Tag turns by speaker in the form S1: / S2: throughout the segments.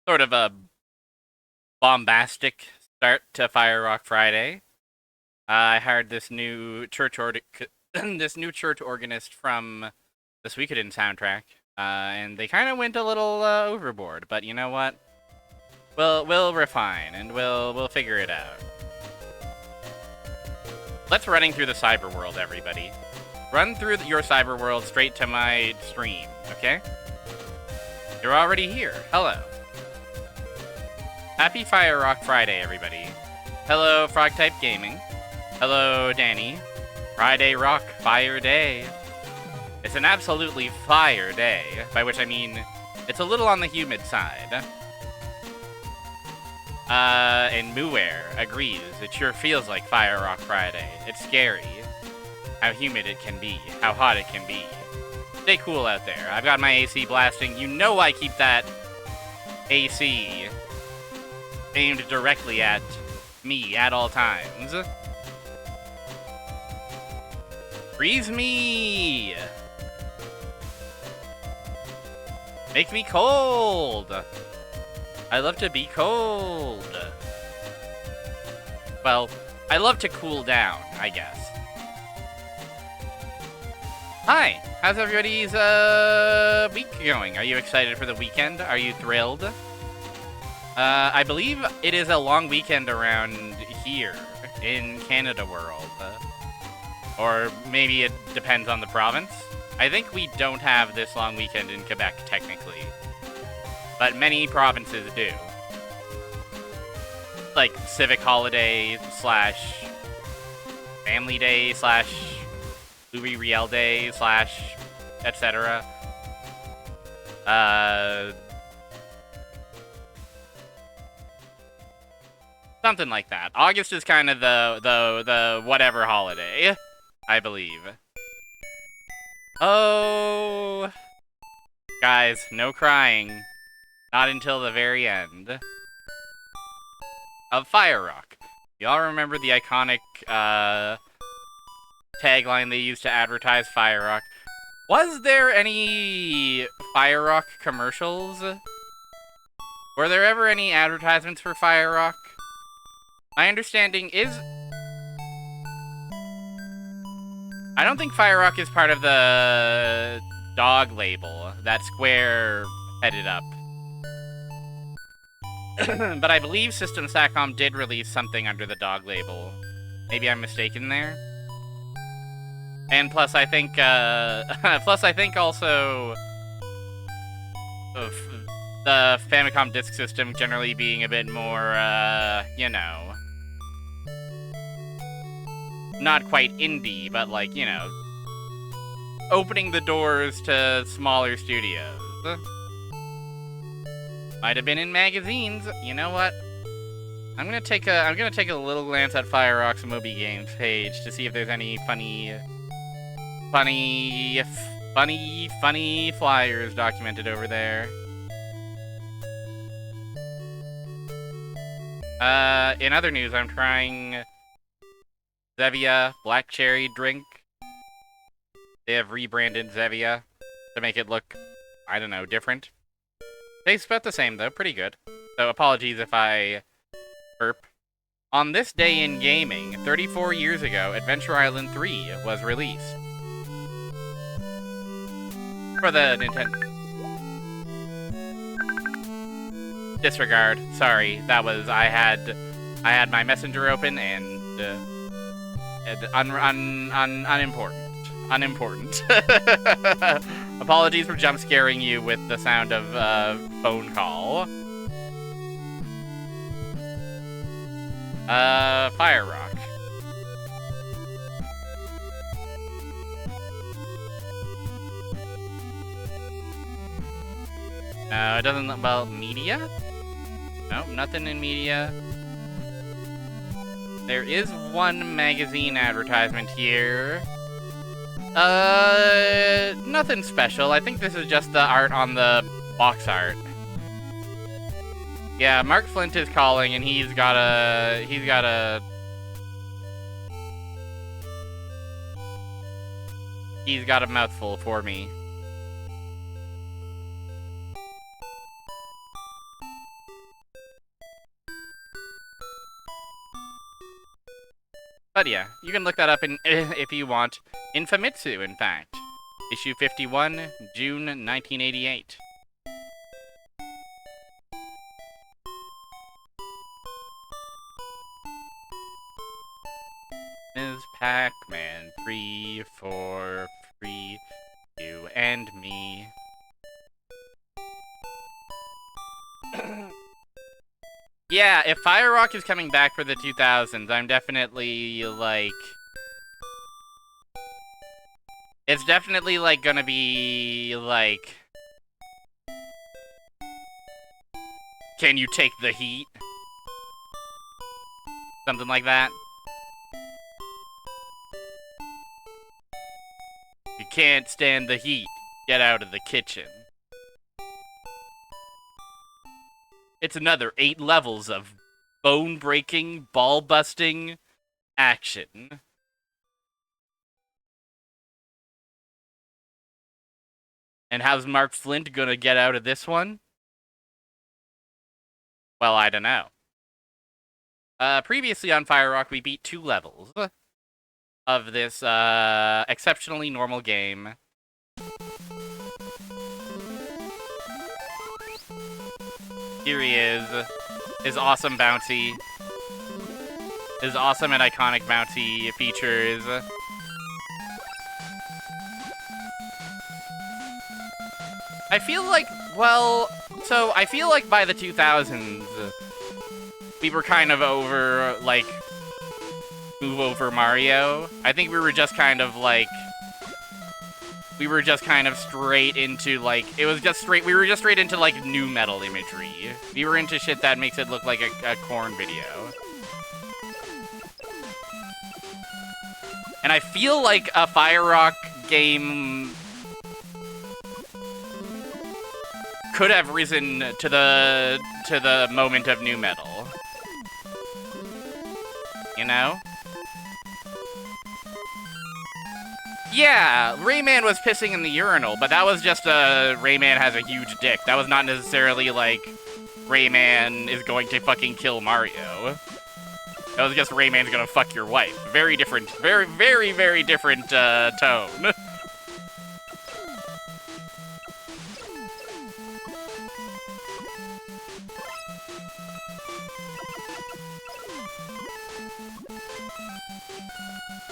S1: sort of a bombastic start to Fire Rock Friday. I hired this new this new church organist from the Suikoden soundtrack, and they kind of went a little overboard. But you know what? We'll refine and we'll figure it out. Let's running through the cyber world, everybody. Run through your cyber world straight to my stream, okay? You're already here. Hello. Happy Fire Rock Friday, everybody. Hello, Frogtype Gaming. Hello, Danny. Friday Rock Fire Day. It's an absolutely fire day, by which I mean it's a little on the humid side. And Muair agrees. It sure feels like Fire Rock Friday. It's scary. How humid it can be. How hot it can be. Stay cool out there. I've got my AC blasting. You know I keep that AC aimed directly at me at all times. Freeze me! Make me cold! I love to be cold. Well, I love to cool down, I guess. Hi, how's everybody's week going? Are you excited for the weekend? Are you thrilled? I believe it is a long weekend around here in Canada world. Or maybe it depends on the province. I think we don't have this long weekend in Quebec, technically. But many provinces do. Like civic holiday / family day / Louis Riel day / etc. Something like that. August is kind of the whatever holiday, I believe. Oh, guys, no crying. Not until the very end of Fire Rock. Y'all remember the iconic tagline they used to advertise Fire Rock? Was there any Fire Rock commercials? Were there ever any advertisements for Fire Rock? My understanding is... I don't think Fire Rock is part of the dog label that Square headed up. But I believe System Satcom did release something under the dog label. Maybe I'm mistaken there. And plus, I think, also the Famicom Disk System generally being a bit more, you know, not quite indie, but like, you know, opening the doors to smaller studios. Might have been in magazines. You know what? I'm gonna take a little glance at Fire Rock's Moby Games page to see if there's any funny flyers documented over there. In other news, I'm trying Zevia Black Cherry drink. They have rebranded Zevia to make it look, I don't know, different. Tastes about the same, though. Pretty good. So apologies if I burp. On this day in gaming, 34 years ago, Adventure Island 3 was released. For the Nintendo... Disregard. Sorry, that was... I had my messenger open and... unimportant. Unimportant. Apologies for jump scaring you with the sound of phone call. Fire Rock. No, it doesn't. Well, media? No, nothing in media. There is one magazine advertisement here. Nothing special. I think this is just the art on the box art. Yeah, Mark Flint is calling, and he's got a mouthful for me. But yeah, you can look that up in if you want. In Famitsu, in fact. Issue 51, June 1988. Ms. Pac-Man, 3, 4, 3, you and me. Yeah, if Fire Rock is coming back for the 2000s, I'm definitely, like... It's definitely, like, gonna be, like... Can you take the heat? Something like that. You can't stand the heat. Get out of the kitchen. It's another 8 levels of bone-breaking, ball-busting action. And how's Mark Flint gonna get out of this one? Well, I don't know. Previously on Fire Rock, we beat 2 levels of this exceptionally normal game. Here he is. His awesome bouncy. His awesome and iconic bouncy features. I feel like, well, so I feel like by the 2000s, we were kind of over, like, move over Mario. I think we were just kind of, like, we were just kind of straight into, like, it was just straight, we were just straight into, like, new metal imagery. We were into shit that makes it look like a Korn video. And I feel like a Fire Rock game could have risen to the moment of new metal. You know? Yeah, Rayman was pissing in the urinal, but that was just Rayman has a huge dick. That was not necessarily like Rayman is going to fucking kill Mario. That was just Rayman's gonna fuck your wife. Very different, very, very, very different tone.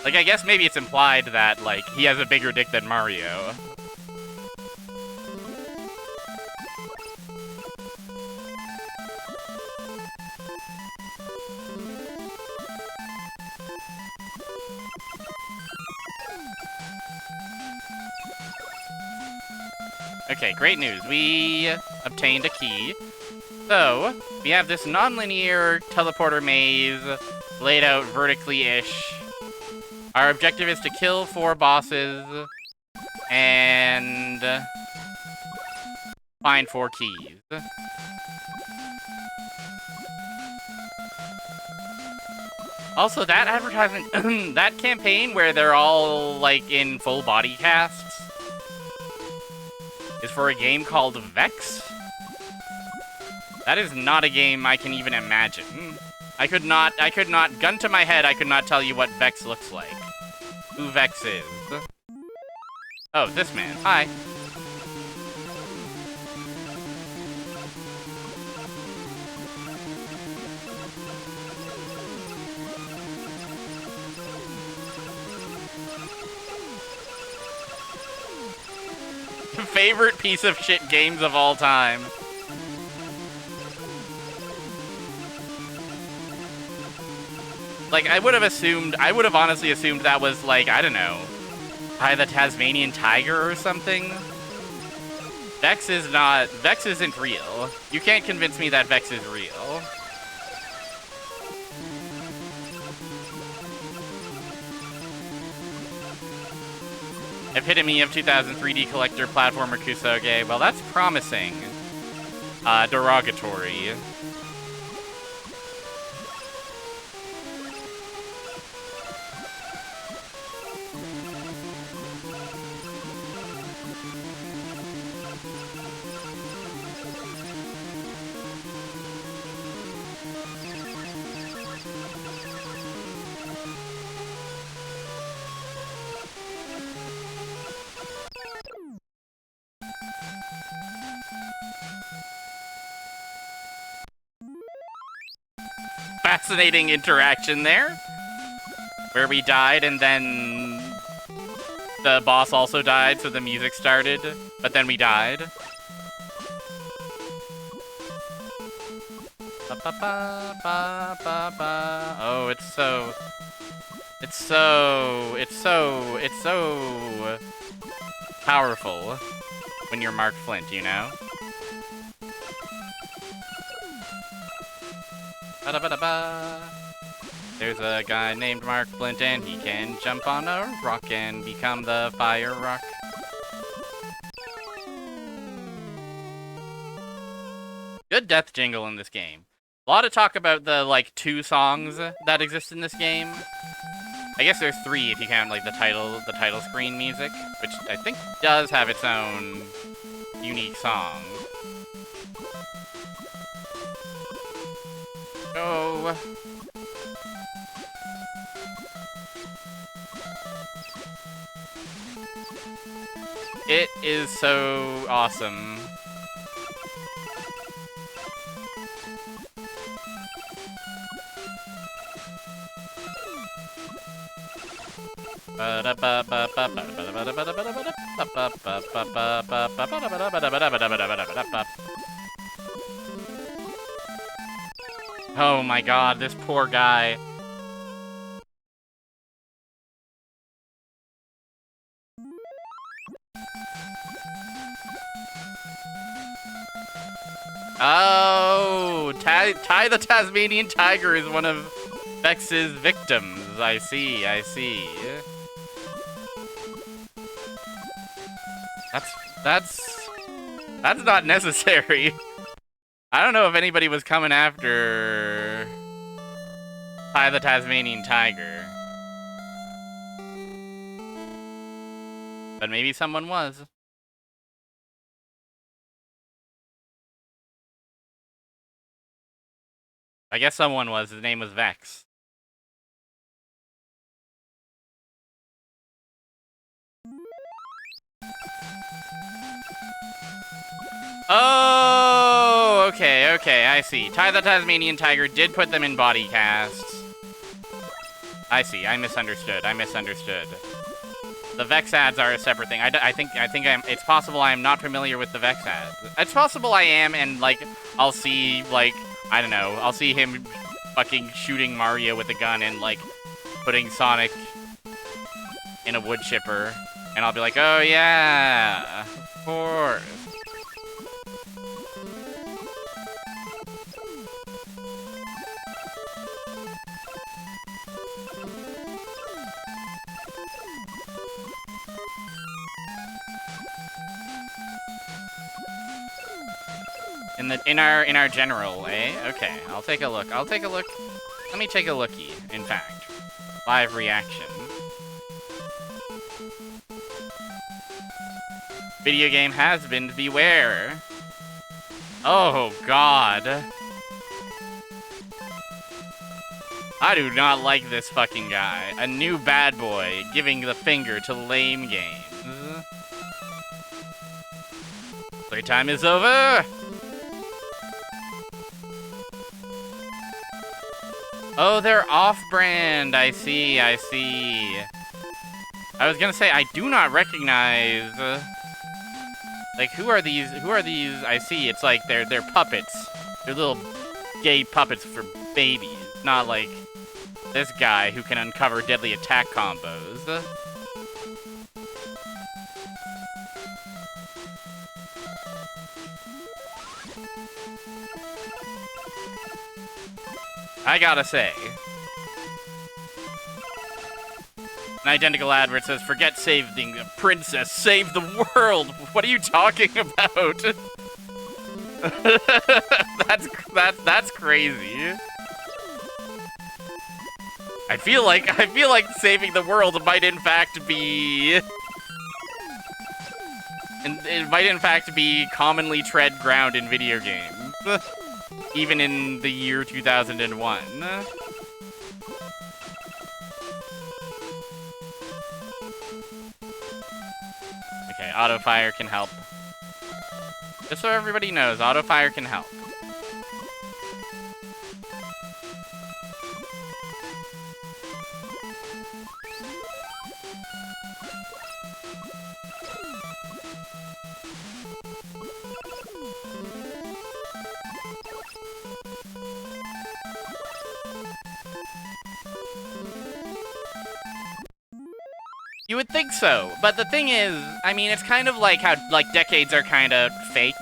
S1: Like, I guess maybe it's implied that, like, he has a bigger dick than Mario. Okay, great news. We obtained a key. So, we have this non-linear teleporter maze laid out vertically-ish. Our objective is to kill 4 bosses and find 4 keys. Also, that advertisement, that campaign where they're all, like, in full body casts is for a game called Vex. That is not a game I can even imagine. I could not, gun to my head, I could not tell you what Vex looks like. Who Vex is. Oh, this man. Hi. Favorite piece of shit games of all time. Like, I would have honestly assumed that was, like, I don't know, by the Tasmanian Tiger or something. Vex isn't real. You can't convince me that Vex is real. Epitome of 2000 3D collector platformer Kusoge. Well, that's promising. Derogatory. fascinating interaction there. Where we died and then the boss also died, so the music started, but then we died. Oh, it's so powerful when you're Mark Flint, you know? Ba-da-ba-da-ba. There's a guy named Mark Flint and he can jump on a rock and become the fire rock. Good death jingle in this game. A lot of talk about the, like, 2 songs that exist in this game. I guess there's 3 if you count, like, the title screen music, which I think does have its own unique song. Go. It is so awesome. Oh my god, this poor guy. Oh, Ty the Tasmanian Tiger is one of Vex's victims. I see. That's not necessary. I don't know if anybody was coming after Ty the Tasmanian Tiger. But maybe someone was. I guess someone was. His name was Vex. Oh, okay, I see. Ty the Tasmanian Tiger did put them in body casts. I see. I misunderstood. The Vex ads are a separate thing. I think it's possible I am not familiar with the Vex ads. It's possible I am, and, like, I'll see, like, I don't know, I'll see him fucking shooting Mario with a gun and, like, putting Sonic in a wood chipper, and I'll be like, oh yeah, of course. In our general, eh? Okay, I'll take a look. Let me take a lookie, in fact. Live reaction. Video game has-been, beware. Oh, God. I do not like this fucking guy. A new bad boy giving the finger to lame games. Playtime is over! Oh, they're off-brand. I see. I was gonna say, I do not recognize... like, who are these? I see, it's like they're puppets. They're little gay puppets for babies. Not like this guy who can uncover deadly attack combos. I gotta say. An identical advert says, forget saving the princess, save the world! What are you talking about? that's crazy. I feel like saving the world might in fact be... it might in fact be commonly tread ground in video games. Even in the year 2001. Okay, auto fire can help. Just so everybody knows, auto fire can help. You would think so, but the thing is, I mean, it's kind of like how, like, decades are kind of fake.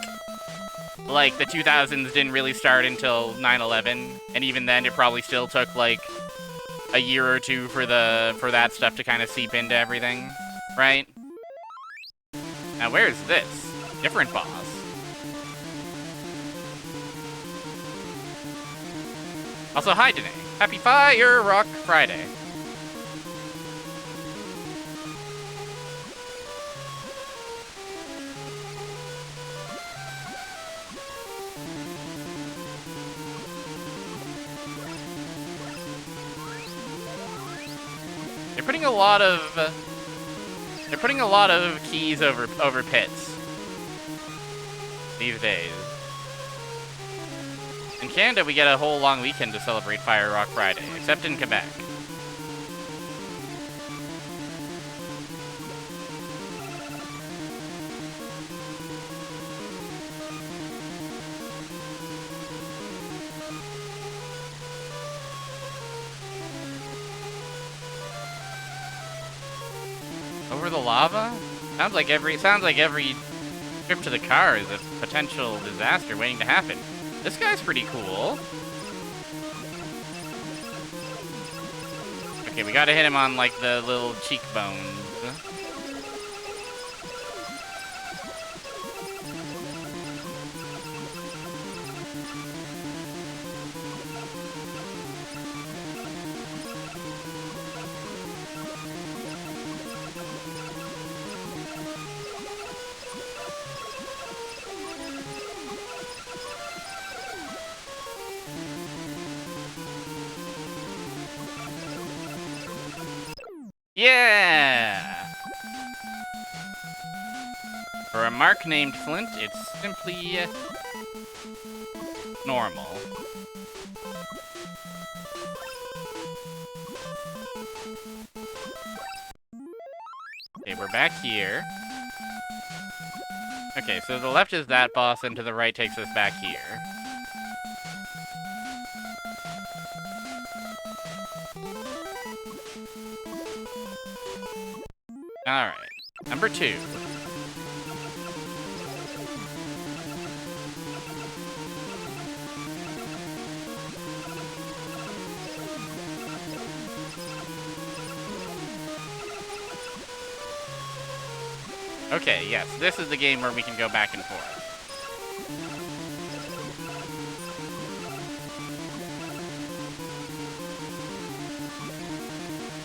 S1: Like, the 2000s didn't really start until 9/11, and even then it probably still took, like, a year or two for that stuff to kind of seep into everything, right? Now, where's this? Different boss. Also, hi, Danae. Happy Fire Rock Friday. They're putting a lot of keys over pits these days. In Canada, we get a whole long weekend to celebrate Fire Rock Friday, except in Quebec. Over the lava? Sounds like every trip to the car is a potential disaster waiting to happen. This guy's pretty cool. Okay, we gotta hit him on, like, the little cheekbones. Yeah! For a mark named Flint, it's simply normal. Okay, we're back here. Okay, so the left is that boss, and to the right takes us back here. Alright, number 2. Okay, yes, this is the game where we can go back and forth.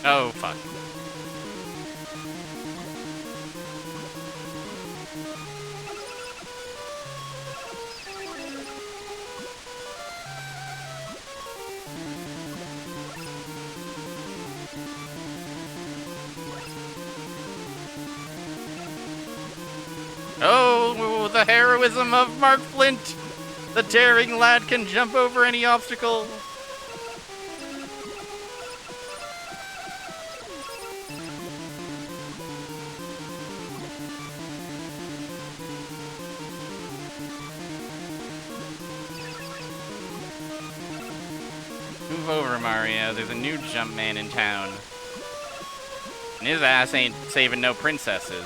S1: Oh, fuck. Oh, the heroism of Mark Flint! The daring lad can jump over any obstacle. Move over, Mario. There's a new Jumpman in town. And his ass ain't saving no princesses.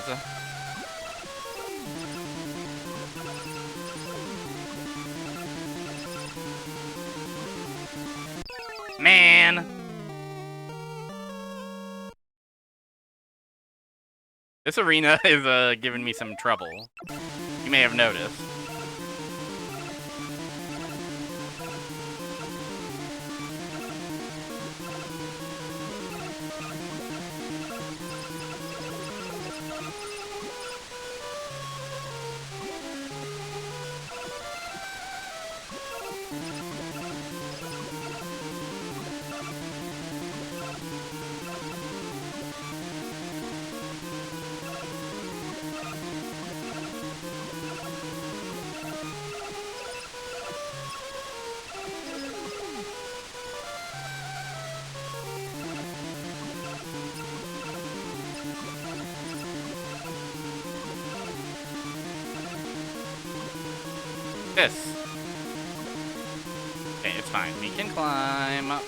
S1: Man! This arena is giving me some trouble. You may have noticed. This. Okay, it's fine. We can climb up.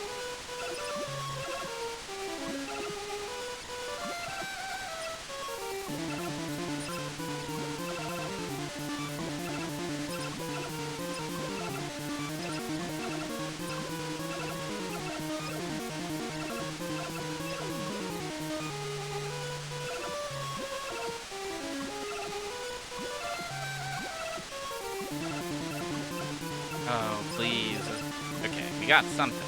S1: We got something.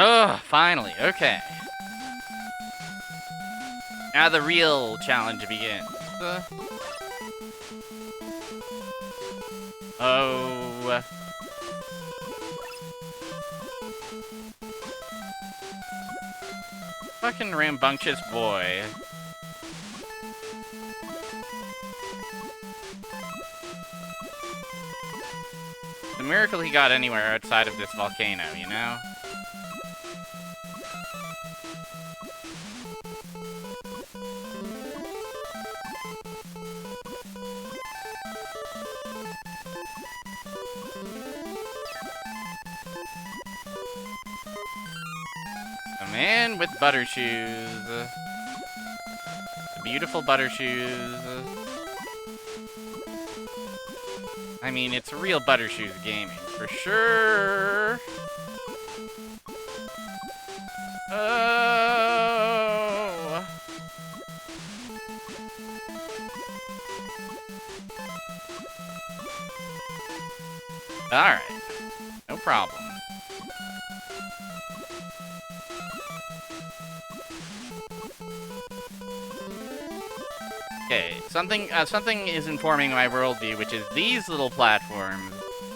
S1: Oh, finally. Okay. Now the real challenge begins. Oh. Fucking rambunctious boy. It's a miracle he got anywhere outside of this volcano, you know? Man with butter shoes. The beautiful butter shoes. I mean, it's real butter shoes gaming, for sure. Oh. Alright. No problem. Okay, something is informing my worldview, which is these little platforms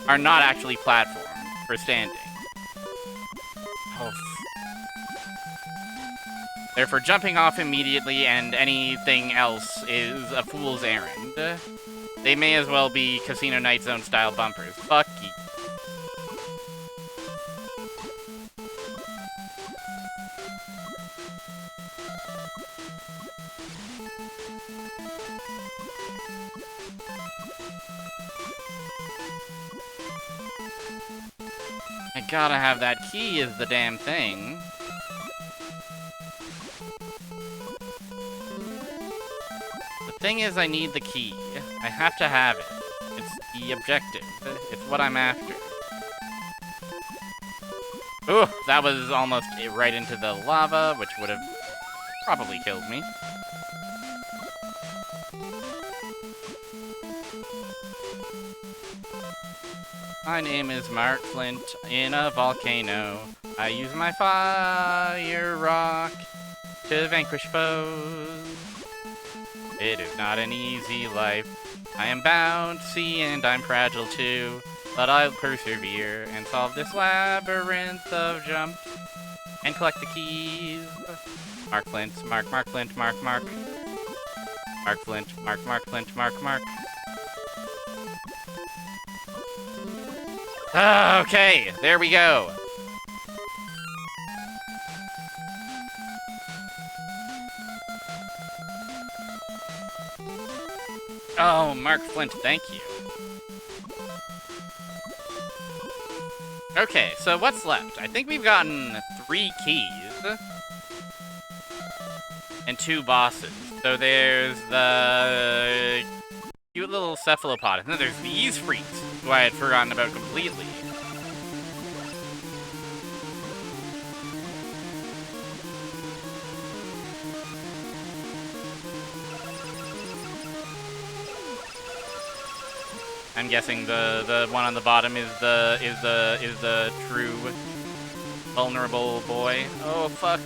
S1: are not actually platforms for standing. Oh, they're for jumping off immediately, and anything else is a fool's errand. They may as well be Casino Night Zone style bumpers. Fuck you. I gotta have that key is the damn thing. The thing is, I need the key. I have to have it. It's the objective. It's what I'm after. Ooh, that was almost right into the lava, which would have probably killed me. My name is Mark Flint in a volcano. I use my fire rock to vanquish foes. It is not an easy life. I am bouncy and I'm fragile too, but I'll persevere and solve this labyrinth of jumps and collect the keys. Mark Flint, Mark Flint, Mark. Mark Flint, Mark Flint, Mark. Okay, there we go. Oh, Mark Flint, thank you. Okay, so what's left? I think we've gotten 3 keys and 2 bosses. So there's the cute little cephalopod, and then there's these freaks, who I had forgotten about completely. I'm guessing the one on the bottom is the true vulnerable boy. Oh fuck.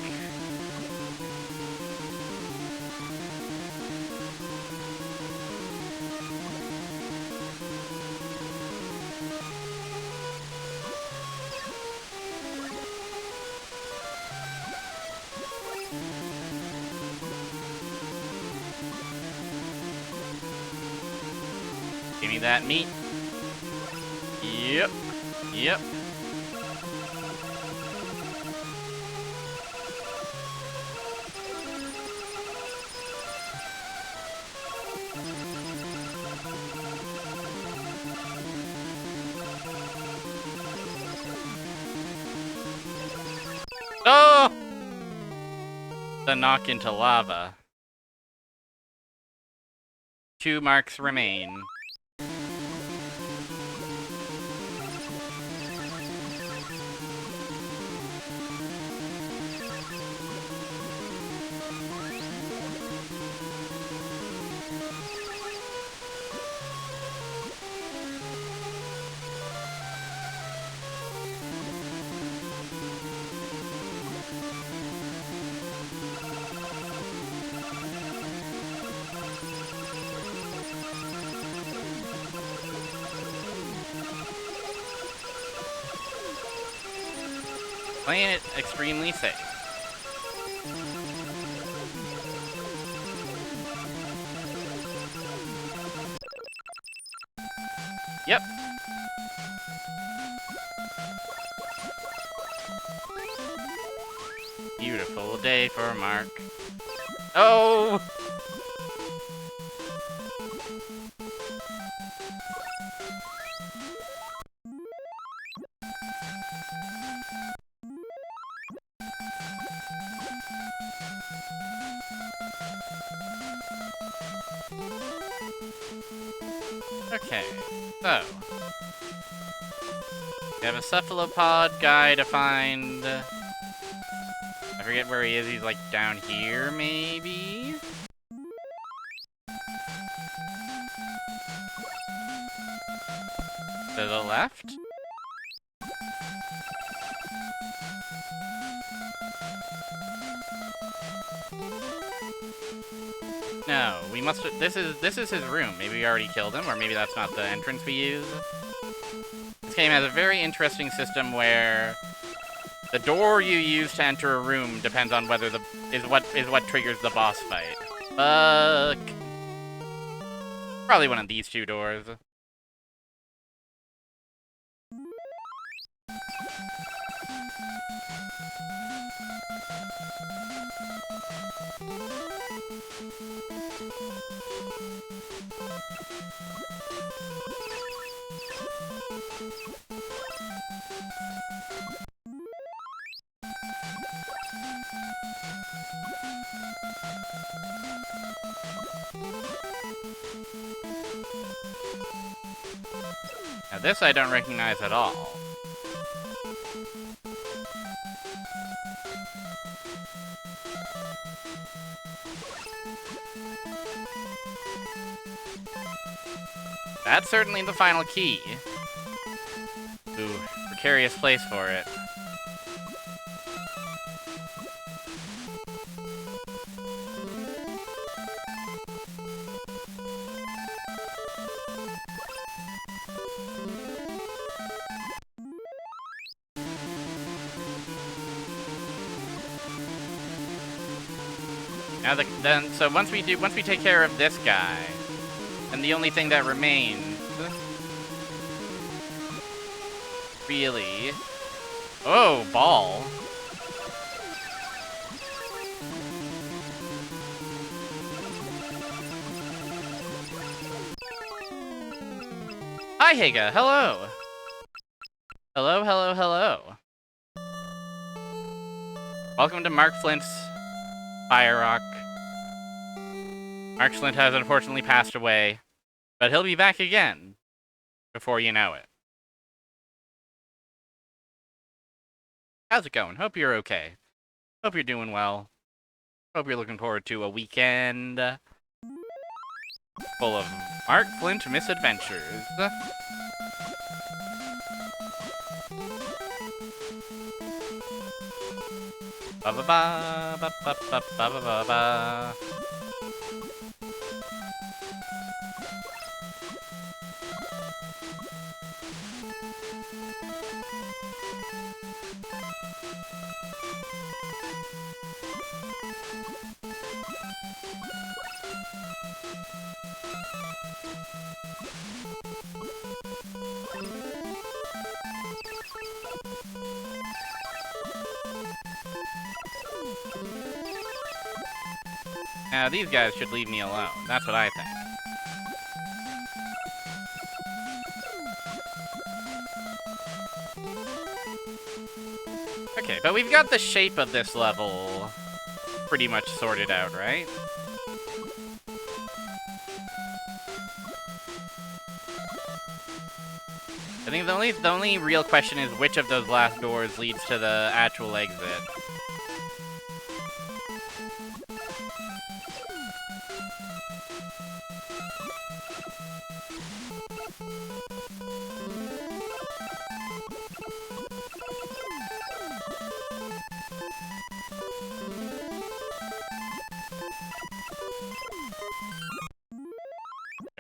S1: Give me that meat. Yep. The knock into lava. 2 marks remain. Playing it extremely safe. Yep. Beautiful day for Mark. Oh! Okay, so we have a cephalopod guy to find. I forget where he is. He's like down here, maybe? To the left? No, we must. This is his room. Maybe we already killed him, or maybe that's not the entrance we use. This game has a very interesting system where the door you use to enter a room depends on whether is what triggers the boss fight. Fuck. Probably one of these 2 doors. Now this I don't recognize at all. That's certainly the final key. Ooh, precarious place for it. Now so once we take care of this guy, and the only thing that remains really, oh, ball. Hi, Haga. Hello. Hello, hello, hello. Welcome to Mark Flint's Fire Rock. Mark Flint has unfortunately passed away, but he'll be back again before you know it. How's it going? Hope you're okay. Hope you're doing well. Hope you're looking forward to a weekend full of Mark Flint misadventures. Ba ba ba ba ba ba ba ba ba. Now, these guys should leave me alone. That's what I think. Okay, but we've got the shape of this level pretty much sorted out, right? I think the only real question is which of those last doors leads to the actual exit.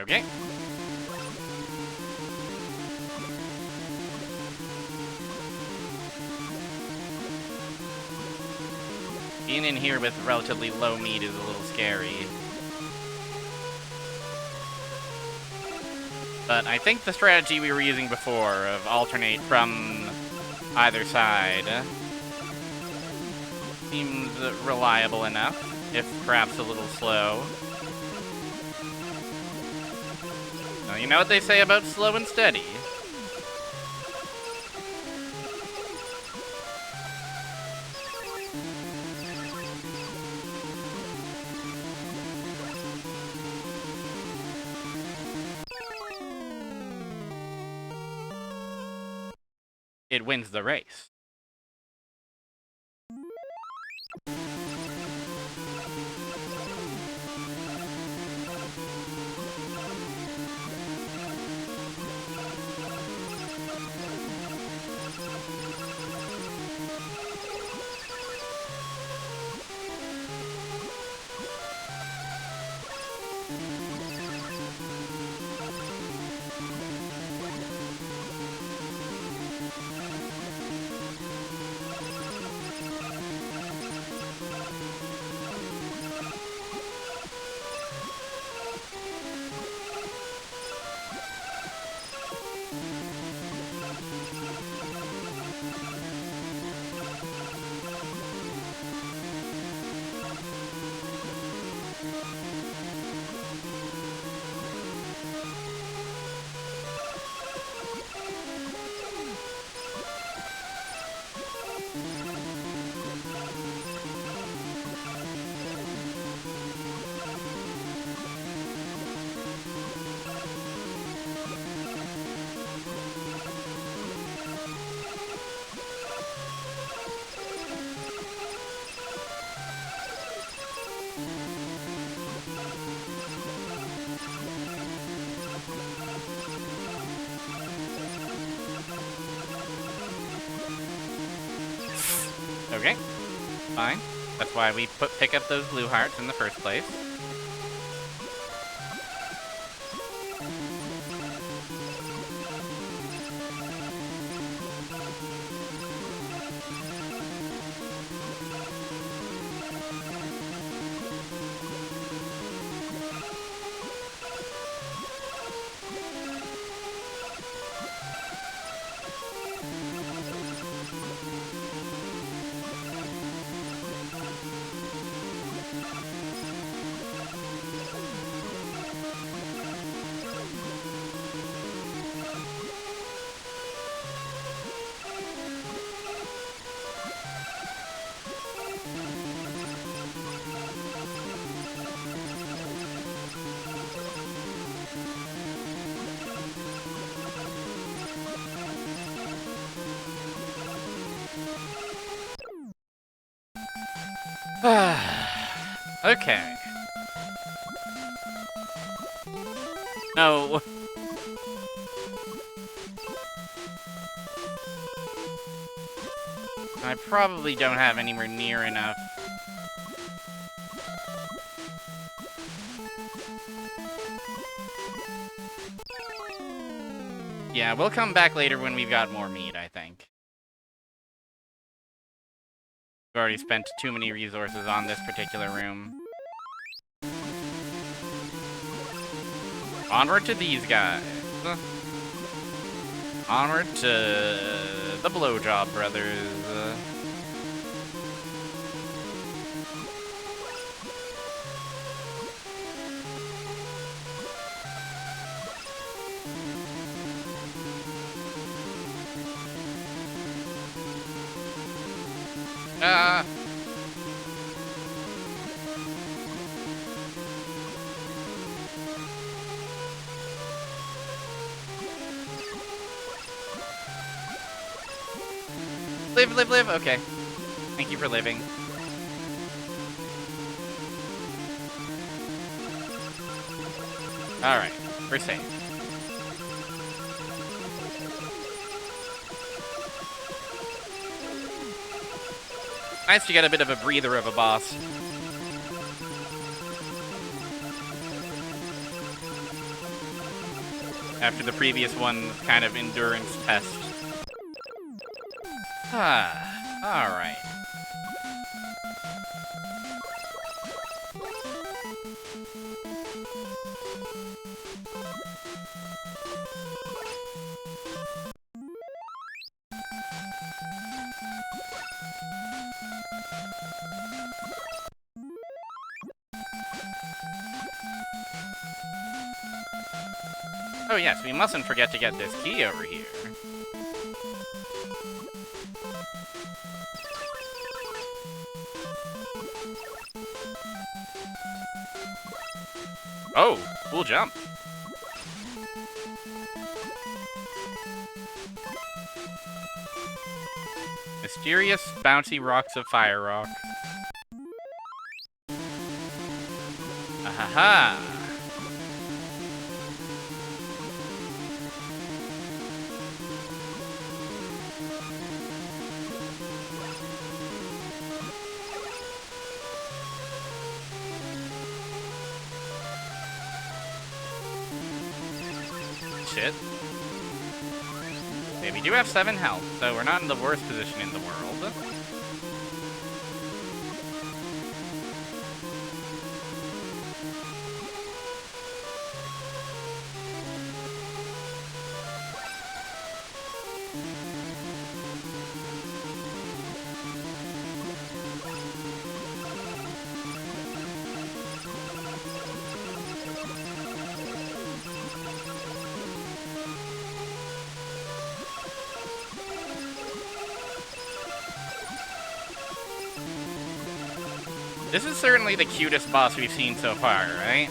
S1: Okay. Being in here with relatively low meat is a little scary. But I think the strategy we were using before of alternate from either side seems reliable enough, if perhaps a little slow. Well, you know what they say about slow and steady? It wins the race. Okay, fine. That's why we pick up those blue hearts in the first place. Okay. No. I probably don't have anywhere near enough. Yeah, we'll come back later when we've got more meat, I think. We've already spent too many resources on this particular room. Onward to these guys. Onward to the Blowjob Brothers. Live, live, live. Okay. Thank you for living. Alright, we're safe. Nice to get a bit of a breather of a boss. After the previous one kind of endurance test. Alright. Oh yes, we mustn't forget to get this key over here. Oh, cool jump. Mysterious bouncy rocks of Fire Rock. Ahaha. Shit. Okay, we do have 7 health, so we're not in the worst position in the world. This is certainly the cutest boss we've seen so far, right?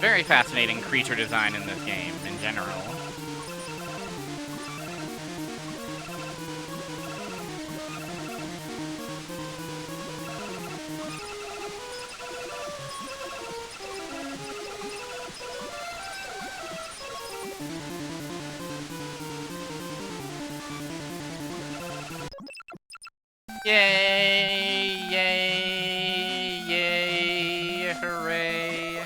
S1: Very fascinating creature design in this game, in general. Yay! Yay! Yay! Hooray!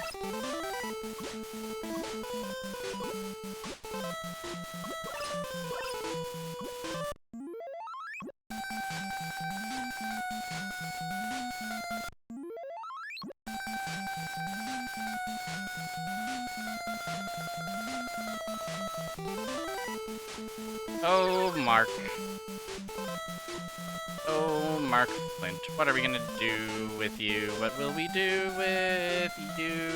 S1: Oh, Mark. Oh, Mark Flint. What are we gonna do with you? What will we do with you?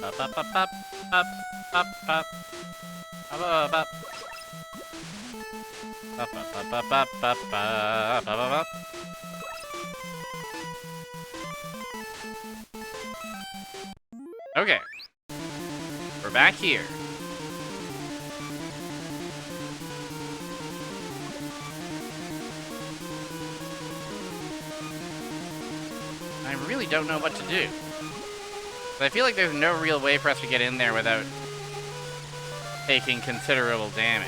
S1: Up, up, up, up, up, up, up. Up, up, up. Up, up, up, up, up, up, up, up, up. Okay. We're back here. I really don't know what to do. But I feel like there's no real way for us to get in there without taking considerable damage.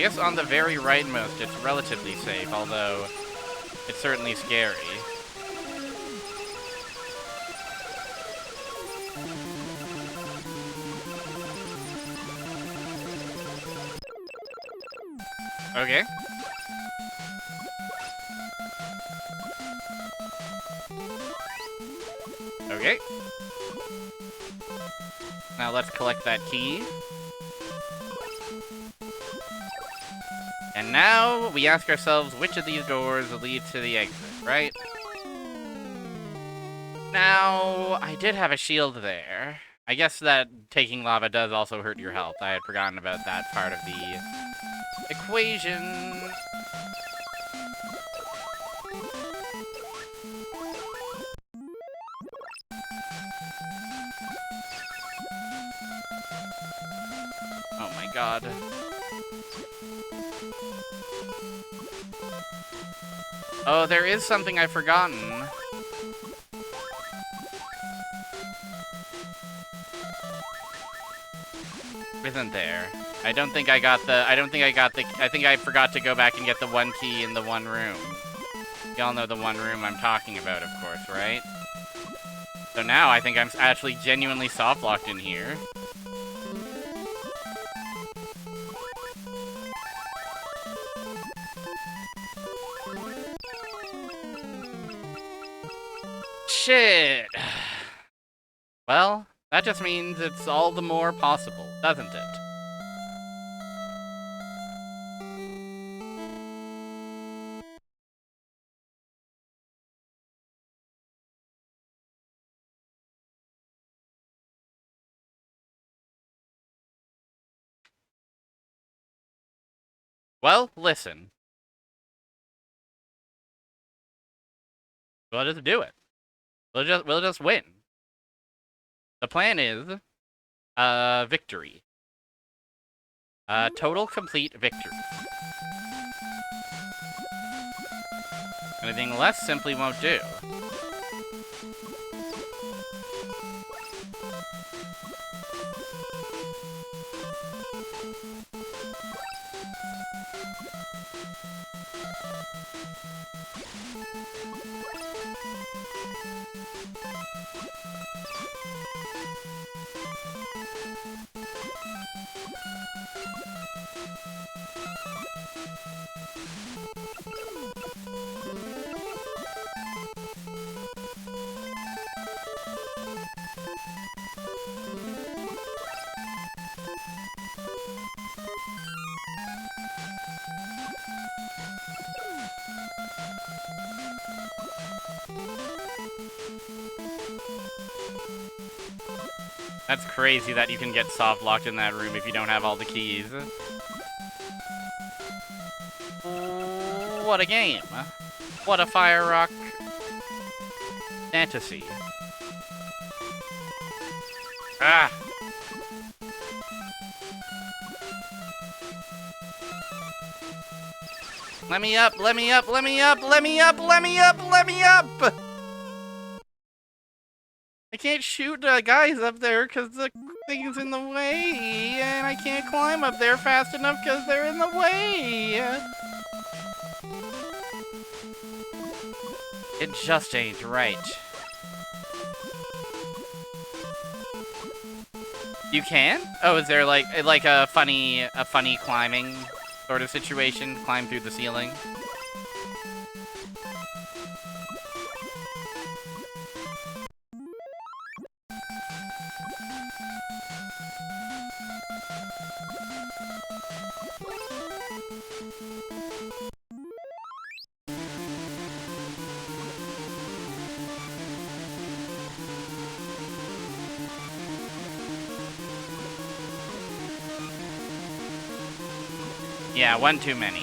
S1: guess on the very rightmost, it's relatively safe, although it's certainly scary. Okay. Okay. Now let's collect that key. And now we ask ourselves which of these doors lead to the exit, right? Now, I did have a shield there. I guess that taking lava does also hurt your health. I had forgotten about that part of the equation. Oh my god. Oh, there is something I've forgotten. Isn't there? I think I forgot to go back and get the one key in the one room. Y'all know the one room I'm talking about, of course, right? So now I think I'm actually genuinely soft-locked in here. Shit! Well, that just means it's all the more possible, doesn't it? Well, listen. We'll just do it. We'll just win. The plan is, victory. Total complete victory. Anything less simply won't do. That's crazy that you can get soft-locked in that room if you don't have all the keys. What a game. What a Fire Rock fantasy. Ah! Let me up, let me up, let me up, let me up, let me up, let me up! I can't shoot guys up there because the thing is in the way, and I can't climb up there fast enough because they're in the way. It just ain't right. You can? Oh, is there like a funny climbing sort of situation? Climb through the ceiling? Yeah, one too many.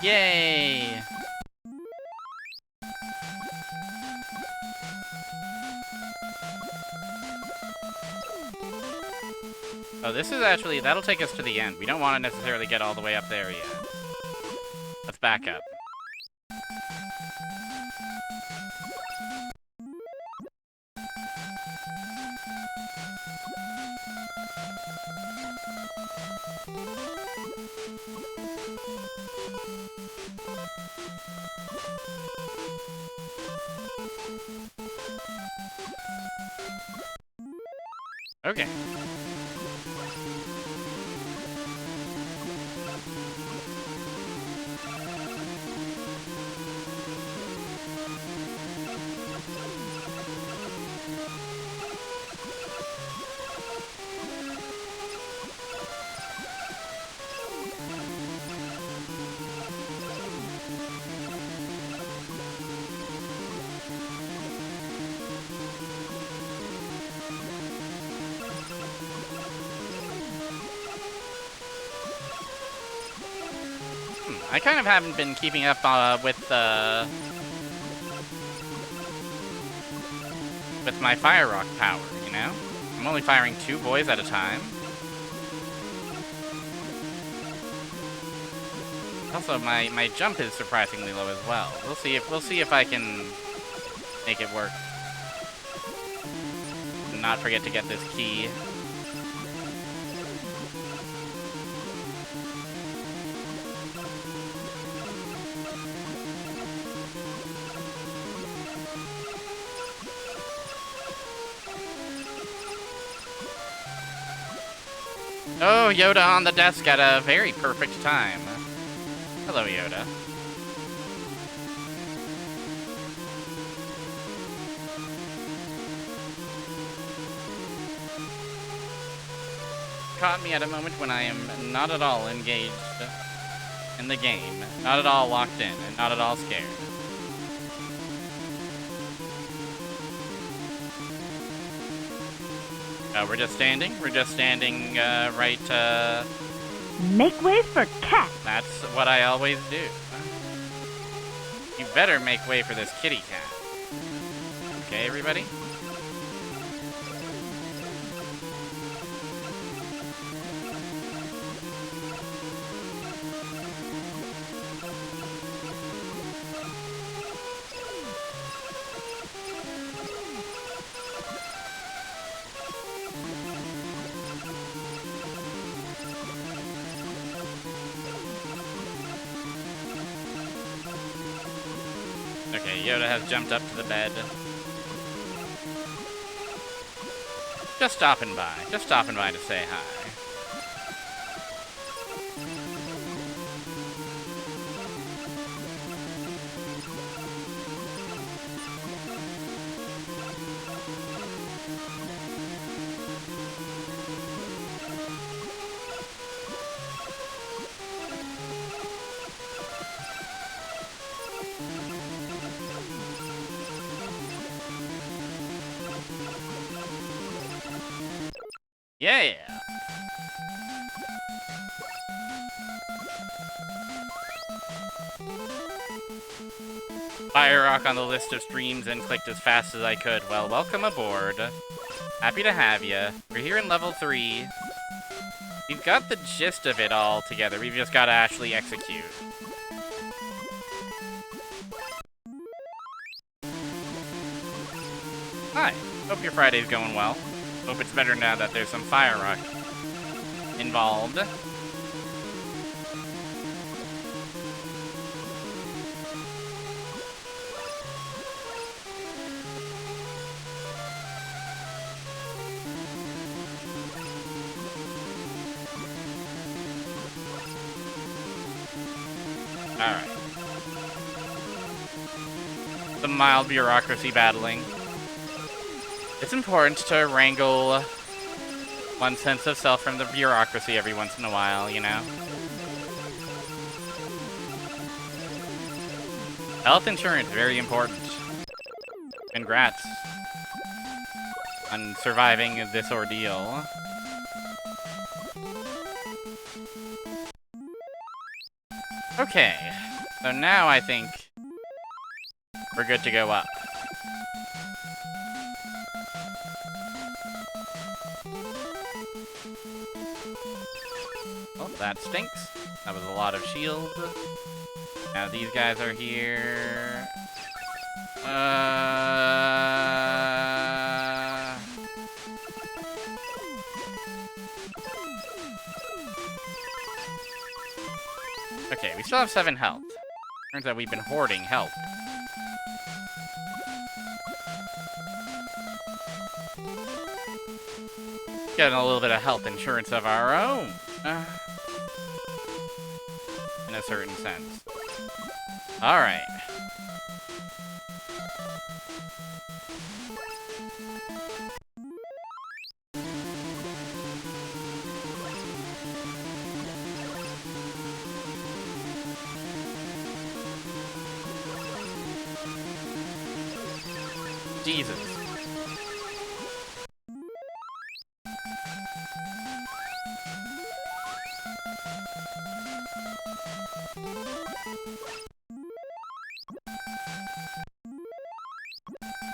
S1: Yay! Oh, this is actually, that'll take us to the end. We don't want to necessarily get all the way up there yet. Let's back up. Okay. I kind of haven't been keeping up with my Fire Rock power, you know? I'm only firing 2 boys at a time. Also, my jump is surprisingly low as well. We'll see if I can make it work. Not forget to get this key. Oh, Yoda on the desk at a very perfect time. Hello, Yoda. Caught me at a moment when I am not at all engaged in the game, not at all locked in, and not at all scared. We're just standing? We're just standing, right,
S2: Make way for cat!
S1: That's what I always do. You better make way for this kitty cat. Okay, everybody? Okay, Yoda has jumped up to the bed. Just stopping by to say hi. Yeah! Fire Rock on the list of streams and clicked as fast as I could. Well, welcome aboard. Happy to have you. We're here in level 3. We've got the gist of it all together. We've just got to actually execute. Hi. Hope your Friday's going well. Hope it's better now that there's some Fire Rock involved. Alright. Some mild bureaucracy battling. It's important to wrangle one's sense of self from the bureaucracy every once in a while, you know? Health insurance, very important. Congrats on surviving this ordeal. Okay. So now I think we're good to go up. Oh, that stinks. That was a lot of shield. Now these guys are here. Okay, we still have 7 health. Turns out we've been hoarding health. Getting a little bit of health insurance of our own. In a certain sense. Alright. Jesus.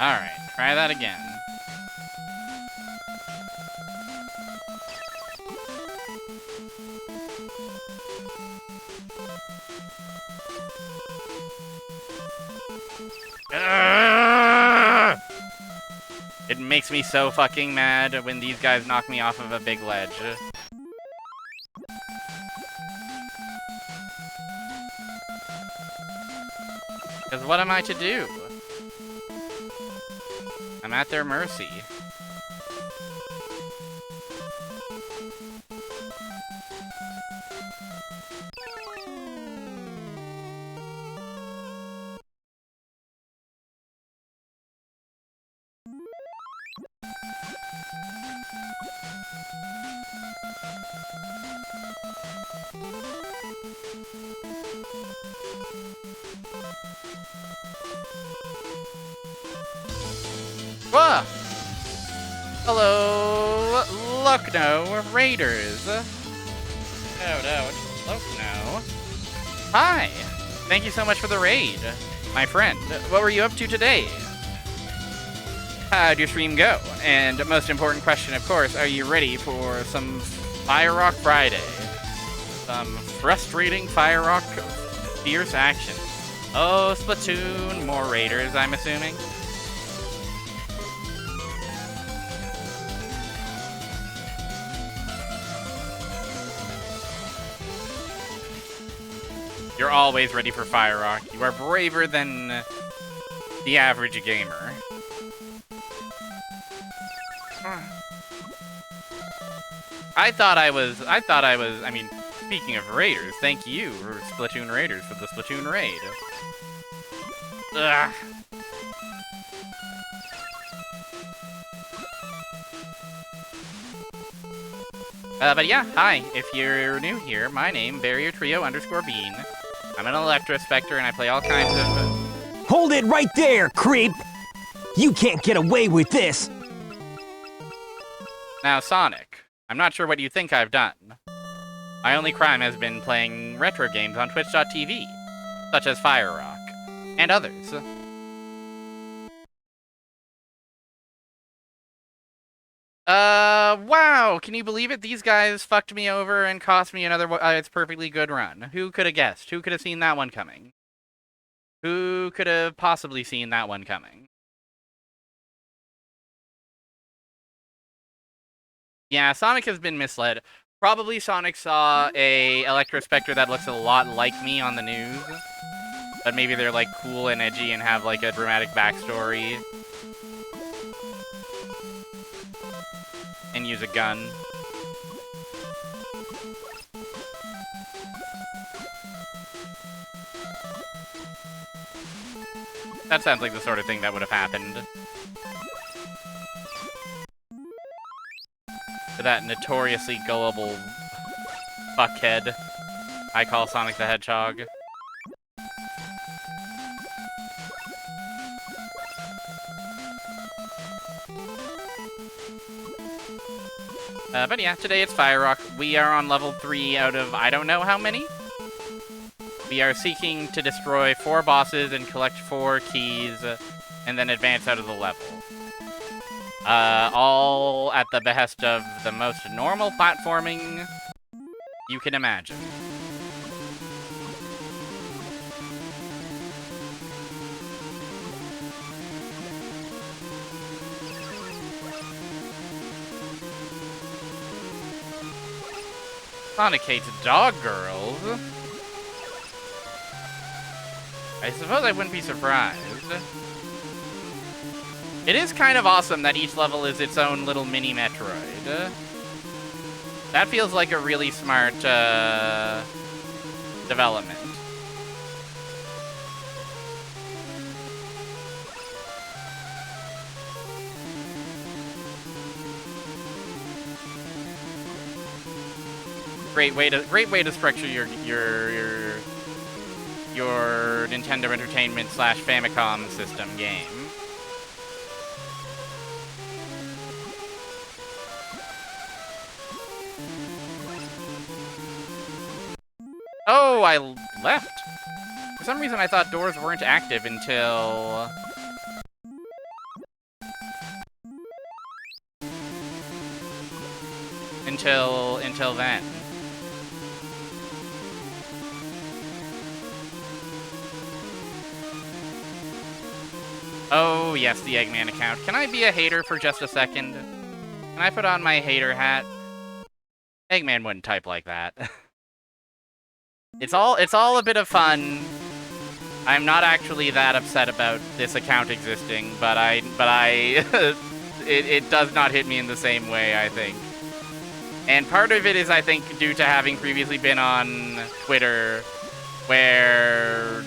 S1: Alright, try that again. It makes me so fucking mad when these guys knock me off of a big ledge. Because what am I to do? I'm at their mercy. Whoa! Hello, Lucknow Raiders. No, it's Lucknow. Hi! Thank you so much for the raid, my friend. What were you up to today? How'd your stream go? And most important question, of course, are you ready for some Fire Rock Friday? Some frustrating Fire Rock fierce action. Oh, Splatoon, more Raiders, I'm assuming. You're always ready for Fire Rock. You are braver than the average gamer. I mean, speaking of Raiders, thank you, Splatoon Raiders, for the Splatoon raid. Ugh. But yeah, hi, if you're new here, my name, BarrierTrio_Bean. I'm an Electrospector and I play all kinds of...
S3: Hold it right there, creep! You can't get away with this!
S1: Now, Sonic, I'm not sure what you think I've done. My only crime has been playing retro games on Twitch.tv, such as Fire Rock, and others. Wow, can you believe it? These guys fucked me over and cost me another, it's perfectly good run. Who could have guessed? Who could have seen that one coming? Who could have possibly seen that one coming? Yeah, Sonic has been misled. Probably Sonic saw a Electrospector that looks a lot like me on the news. But maybe they're like cool and edgy and have like a dramatic backstory. And use a gun. That sounds like the sort of thing that would have happened. To that notoriously gullible fuckhead I call Sonic the Hedgehog. But yeah, today it's Fire Rock. We are on level 3 out of I don't know how many. We are seeking to destroy 4 bosses and collect 4 keys, and then advance out of the level. All at the behest of the most normal platforming you can imagine. Sonic hates dog girls. I suppose I wouldn't be surprised. It is kind of awesome that each level is its own little mini Metroid. That feels like a really smart development. Great way to structure your Nintendo Entertainment / Famicom system game. Oh, I left. For some reason, I thought doors weren't active until then. Oh, yes, the Eggman account. Can I be a hater for just a second? Can I put on my hater hat? Eggman wouldn't type like that. It's all a bit of fun. I'm not actually that upset about this account existing, but it does not hit me in the same way, I think. And part of it is, I think, due to having previously been on Twitter, where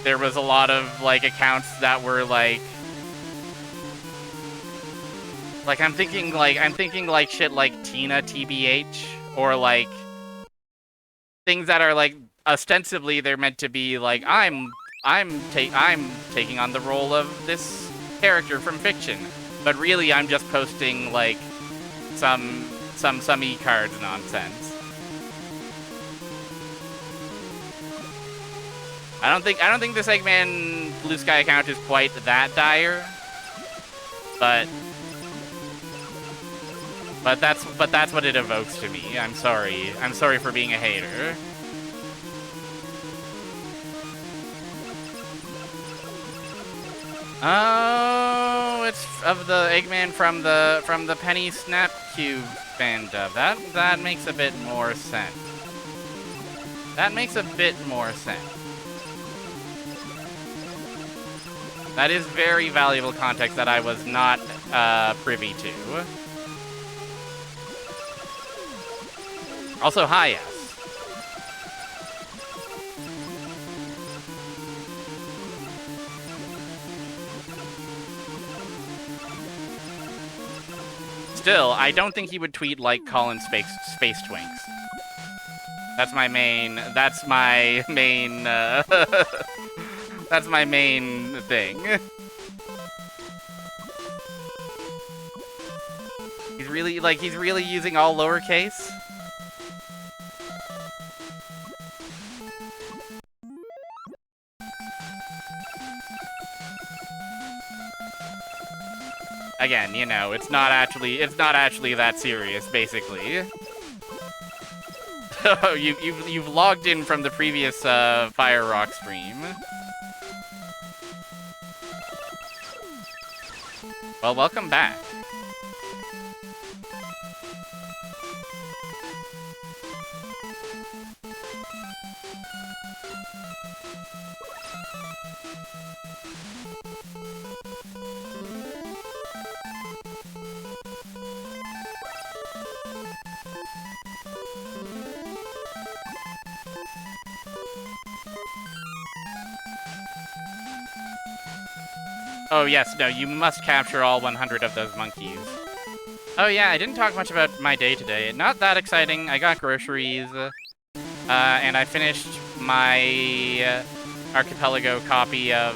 S1: there was a lot of, like, accounts that were, like, I'm thinking shit like Tina TBH, or, like, things that are, like, ostensibly they're meant to be, like, I'm taking on the role of this character from fiction, but really I'm just posting, like, some e-cards nonsense. I don't think this Eggman Blue Sky account is quite that dire, but that's what it evokes to me. I'm sorry for being a hater. Oh, it's of the Eggman from the Penny Snap Cube fan dub. That makes a bit more sense. That makes a bit more sense. That is very valuable context that I was not privy to. Also, hi, yes. Still, I don't think he would tweet like Colin Space Twinks. That's my main that's my main thing. He's really using all lowercase. Again, you know, it's not actually that serious, basically. you've logged in from the previous Fire Rock stream. Well, welcome back. Oh yes, no, you must capture all 100 of those monkeys. Oh yeah, I didn't talk much about my day today. Not that exciting. I got groceries, and I finished my Archipelago copy of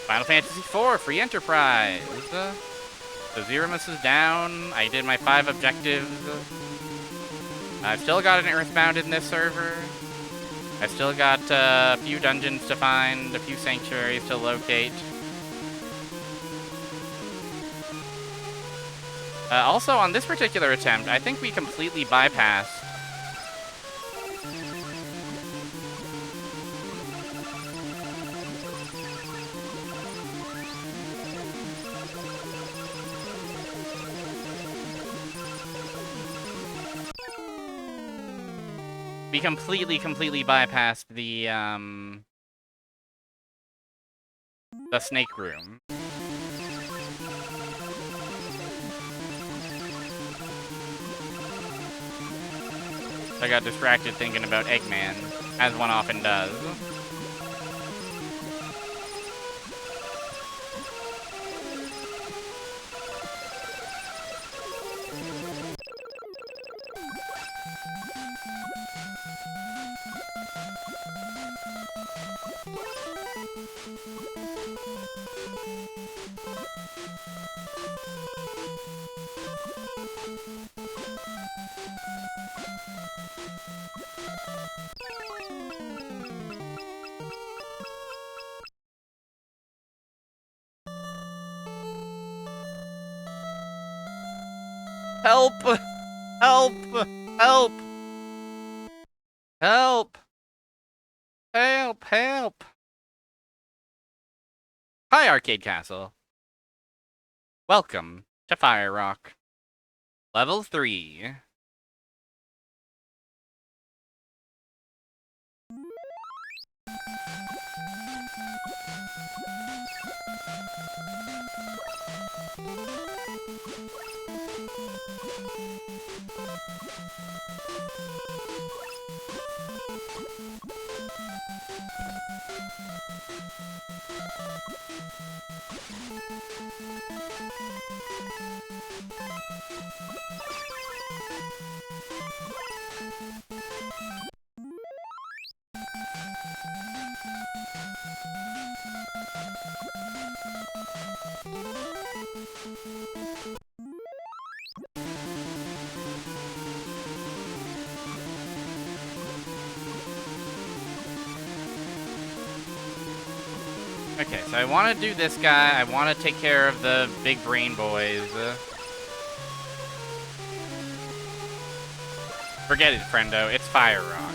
S1: Final Fantasy IV Free Enterprise. So Zeromus is down. I did my 5 objectives. I've still got an Earthbound in this server. I've still got a few dungeons to find, a few sanctuaries to locate. Also, on this particular attempt, I think we completely bypassed completely bypassed the snake room. I got distracted thinking about Eggman, as one often does. Help! Help! Help! Help! Help! Help! Hi, Arcade Castle. Welcome to Fire Rock. Level 3. Okay, so I want to do this guy. I want to take care of the big brain boys. Forget it, friendo. It's Fire Rock.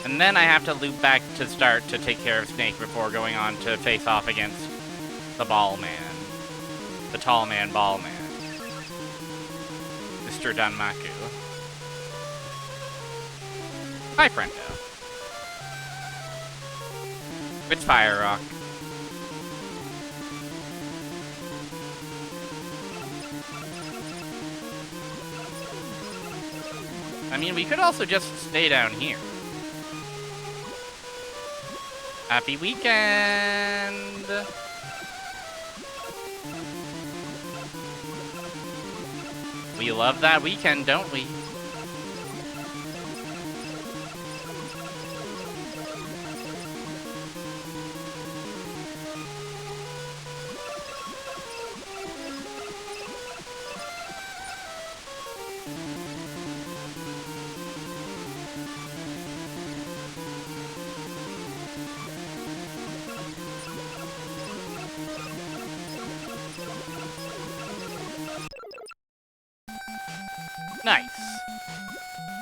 S1: And then I have to loop back to start to take care of Snake before going on to face off against the Ball Man. The Tall Man Ball Man. Mr. Danmaku. Hi, friendo. It's Fire Rock. I mean, we could also just stay down here. Happy weekend! We love that weekend, don't we? Nice.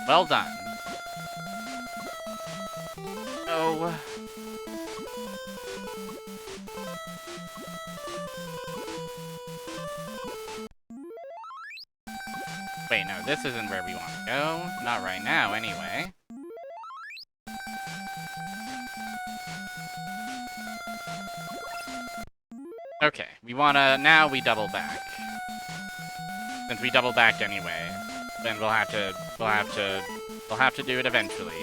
S1: Well done. Oh. Wait, no, this isn't where we want to go. Not right now, anyway. Okay, we wanna... Now we double back. Since we double backed anyway, then we'll have to do it eventually.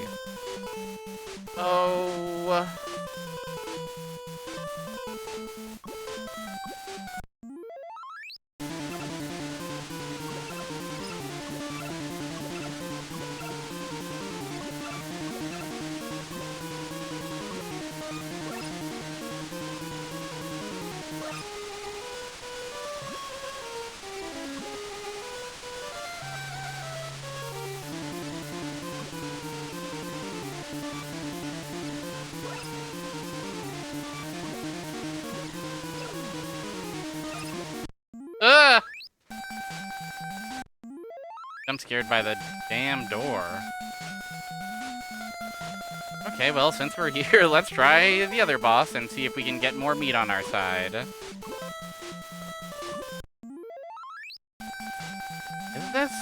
S1: Oh. I'm scared by the damn door. Okay, well, since we're here, let's try the other boss and see if we can get more meat on our side. Is this?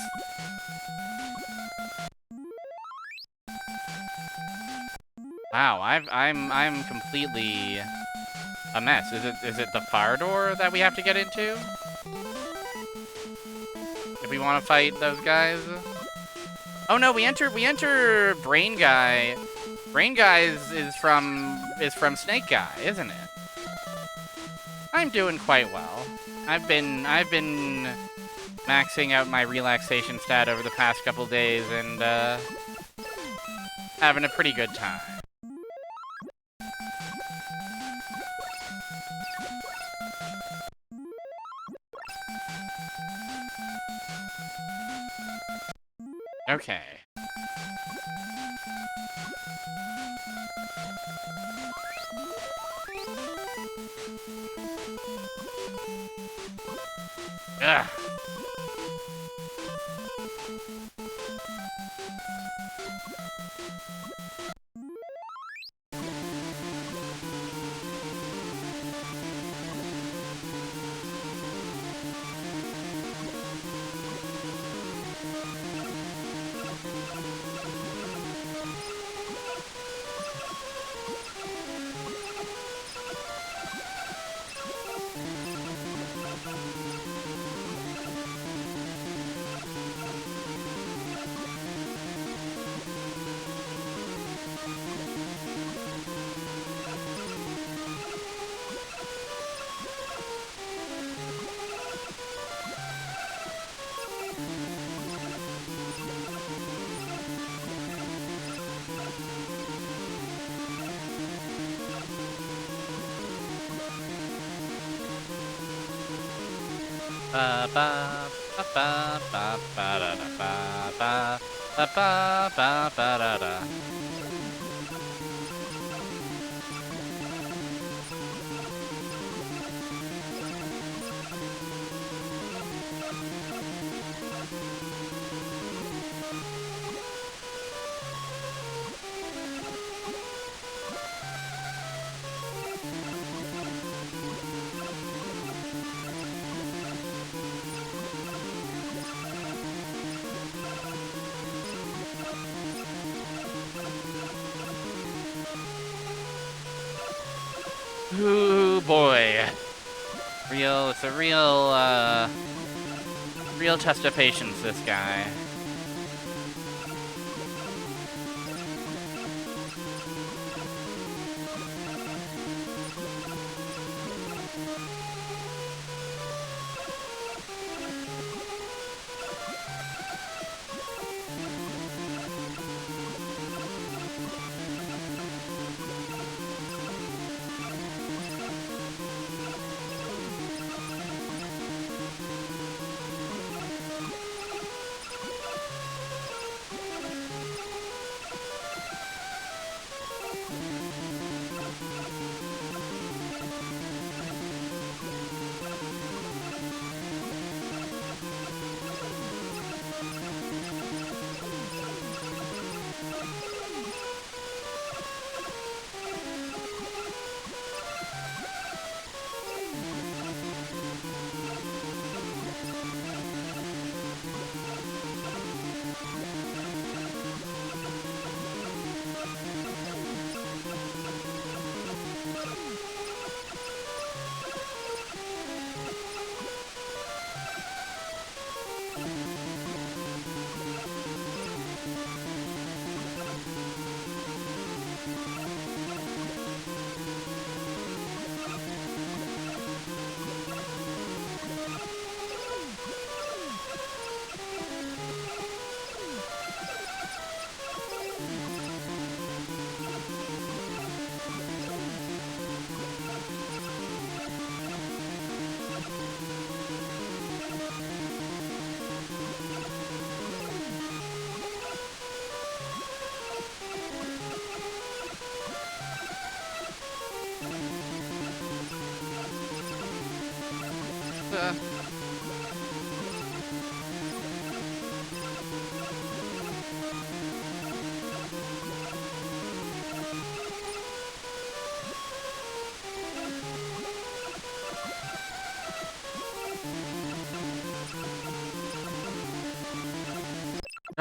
S1: Wow, I'm completely a mess. Is it the fire door that we have to get into? If we want to fight those guys? Oh no, we enter Brain Guy. Brain Guy is from Snake Guy, isn't it? I'm doing quite well. I've been maxing out my relaxation stat over the past couple days and having a pretty good time. Okay. Ugh. Ba ba ba ba ba ba da da ba ba ba ba ba ba da da. Ooh boy. It's a real test of patience, this guy.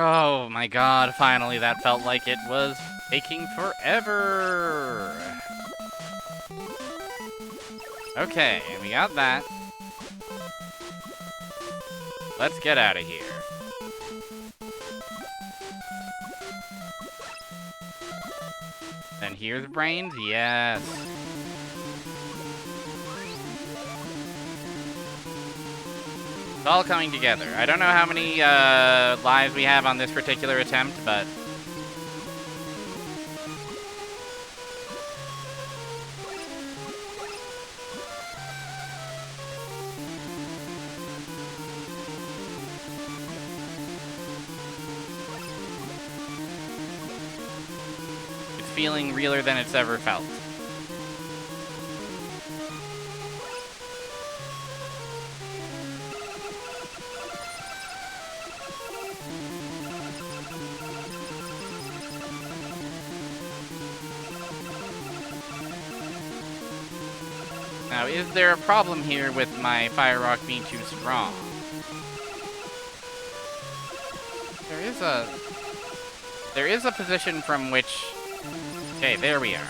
S1: Oh my god, finally that felt like it was taking forever. Okay, we got that. Let's get out of here. And here's brains? Yes. It's all coming together. I don't know how many lives we have on this particular attempt, but... it's feeling realer than it's ever felt. Now, is there a problem here with my Fire Rock being too strong? There is a position from which... Okay, there we are.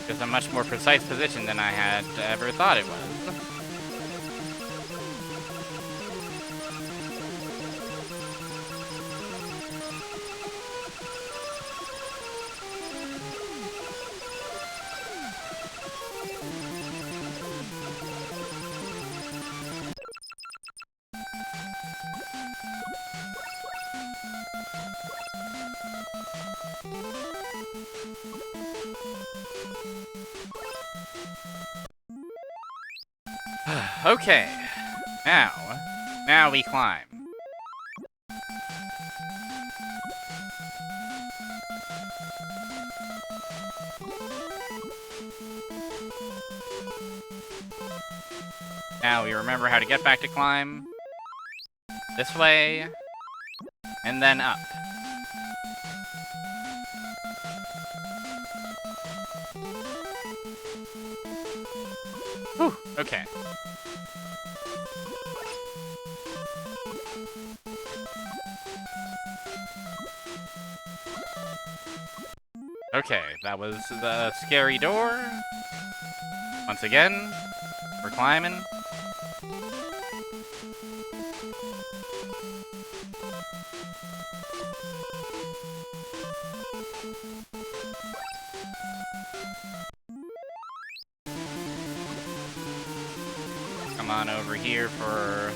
S1: It's a much more precise position than I had ever thought it was. Okay, now we climb. Now we remember how to get back to climb. This way, and then up. Whew, okay. Okay, that was the scary door. Once again, we're climbing. Come on over here for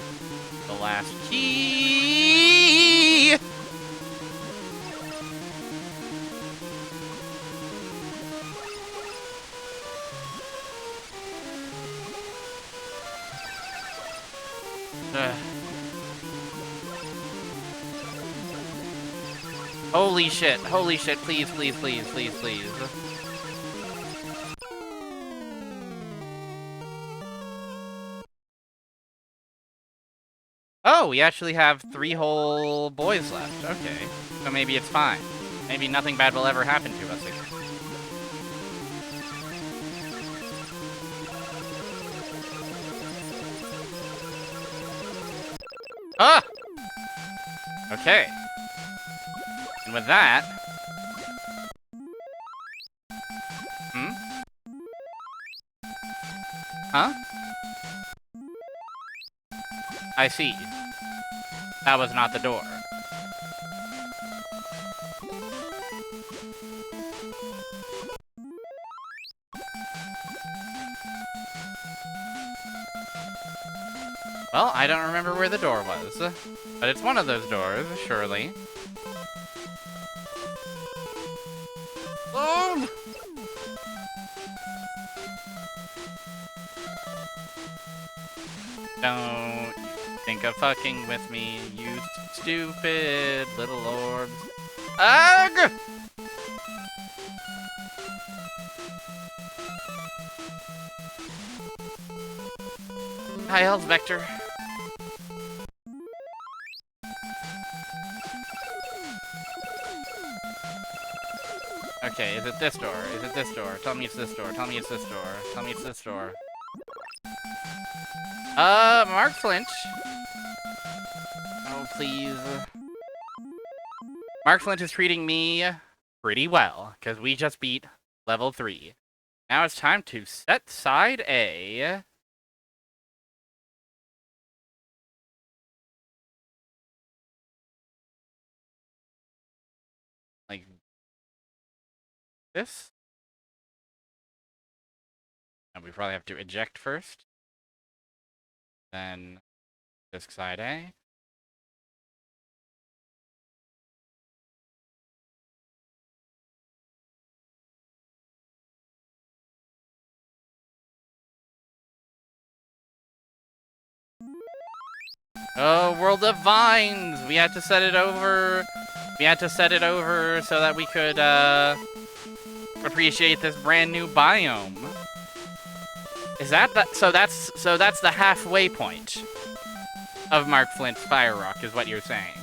S1: the last key! Holy shit, please, please, please, please, please. Oh, we actually have 3 whole boys left. Okay. So maybe it's fine. Maybe nothing bad will ever happen to us again. Ah! Okay. And with that... Hmm? Huh? I see. That was not the door. Well, I don't remember where the door was, but it's one of those doors, surely. Oh! Don't think of fucking with me, you stupid little orbs. Ugh! High health vector. Okay, is it this door? Is it this door? Tell me it's this door. Tell me it's this door. Tell me it's this door. Mark Flinch. Oh, please. Mark Flint is treating me pretty well, because we just beat level 3. Now it's time to set side A. Like this. And we probably have to eject first. Then disk side A. Oh, World of Vines! We had to set it over. We had to set it over so that we could appreciate this brand new biome. Is that so that's the halfway point of Mark Flint's Fire Rock, is what you're saying.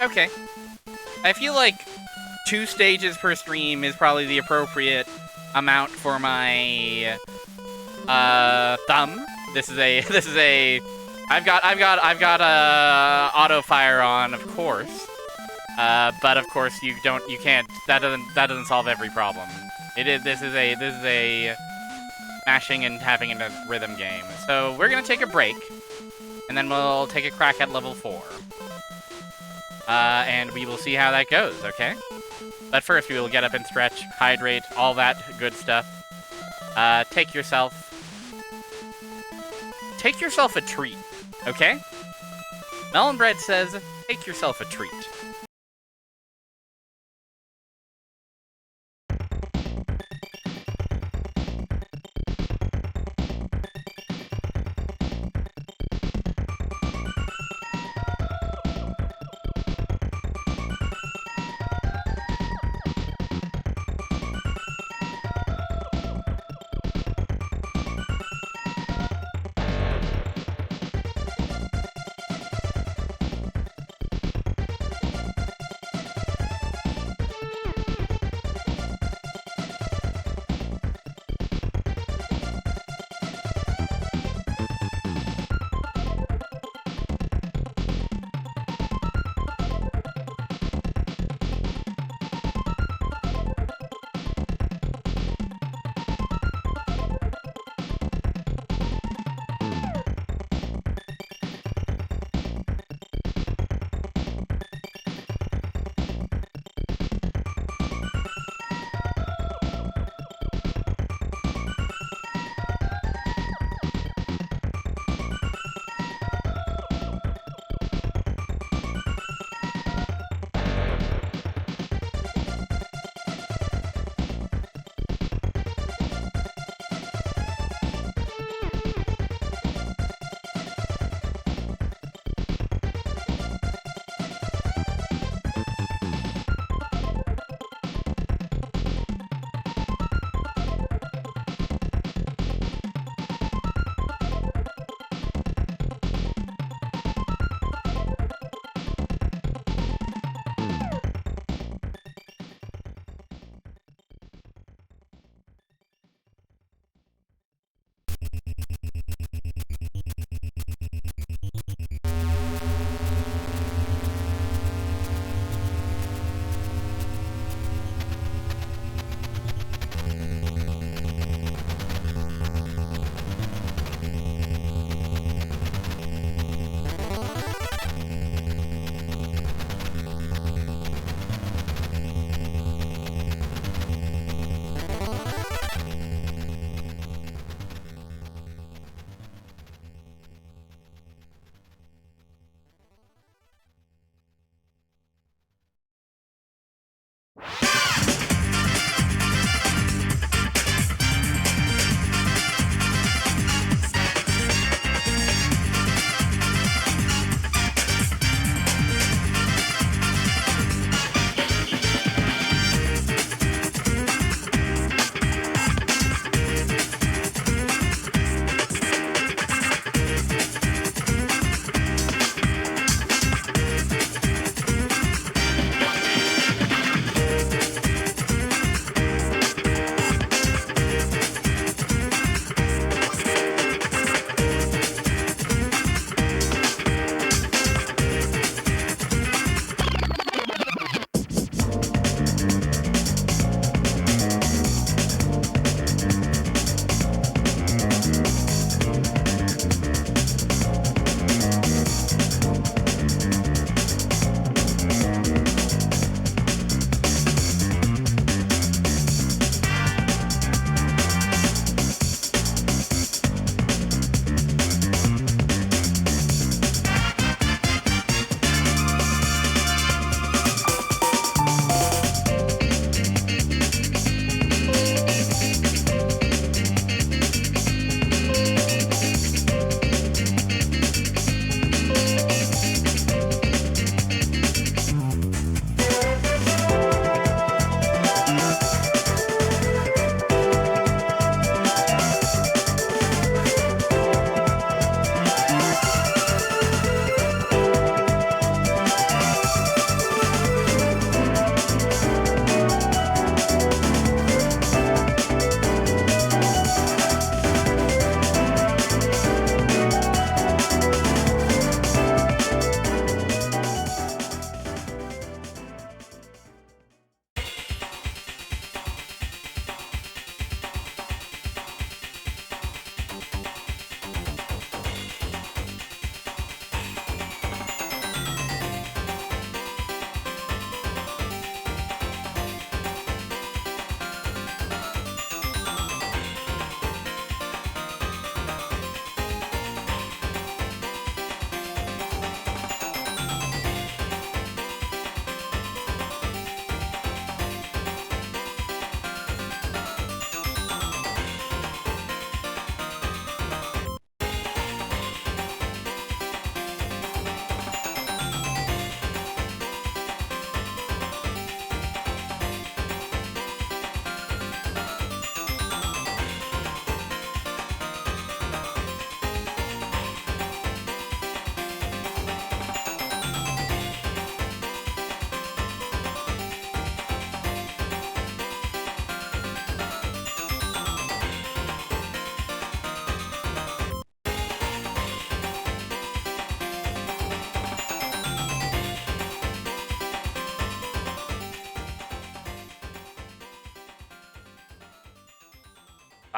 S1: Okay. I feel like 2 stages per stream is probably the appropriate amount for my thumb. I've got auto fire on, of course. But of course you can't, that doesn't solve every problem. This is a mashing and having a rhythm game. So we're gonna take a break, and then we'll take a crack at level 4. And we will see how that goes, okay? But first, we will get up and stretch, hydrate, all that good stuff. Take yourself a treat, okay? Melon Bread says, take yourself a treat.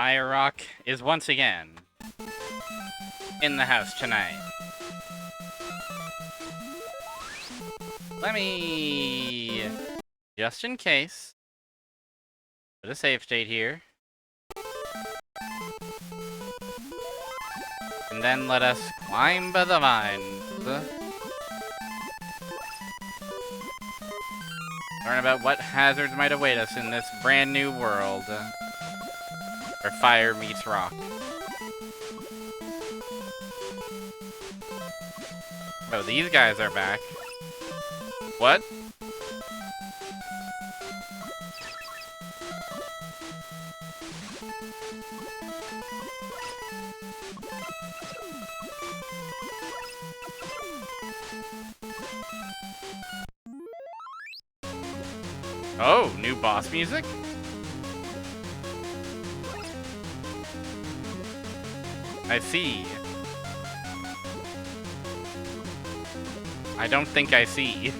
S1: Fire Rock is once again in the house tonight. Let me, just in case, put a save state here. And then let us climb the vines. Learn about what hazards might await us in this brand new world. Where fire meets rock. Oh, these guys are back. What? Oh, new boss music? I see. I don't think I see.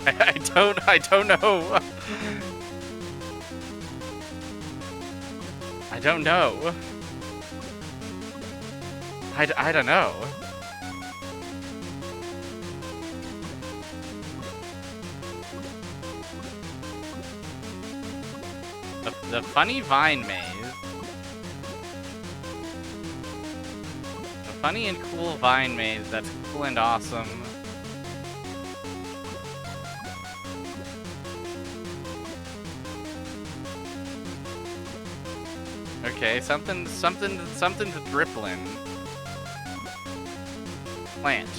S1: I don't know. I don't know. I don't know. The funny vine maze. The funny and cool vine maze that's cool and awesome. Okay, something's drippling. Plant.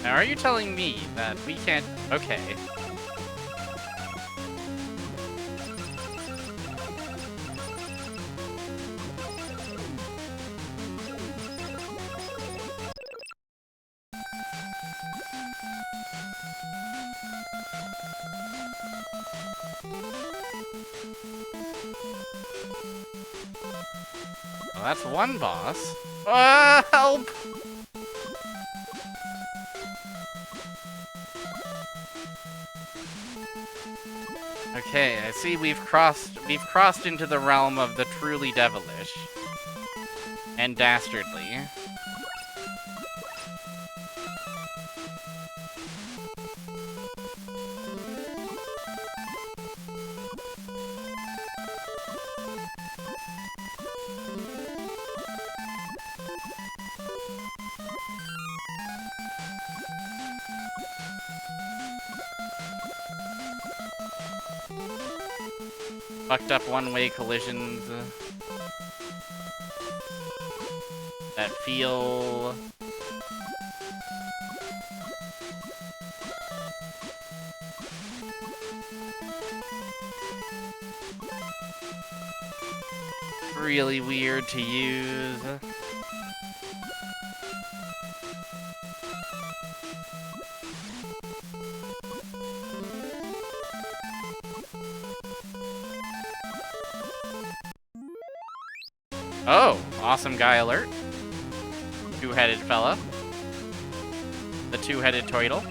S1: Now, are you telling me that we can't... Okay. Well, that's one boss. Help! Okay, I see we've crossed into the realm of the truly devilish and dastardly. Fucked up one-way collisions that feel really weird to use. Oh, awesome guy alert. Two-headed fella. The two-headed turtle.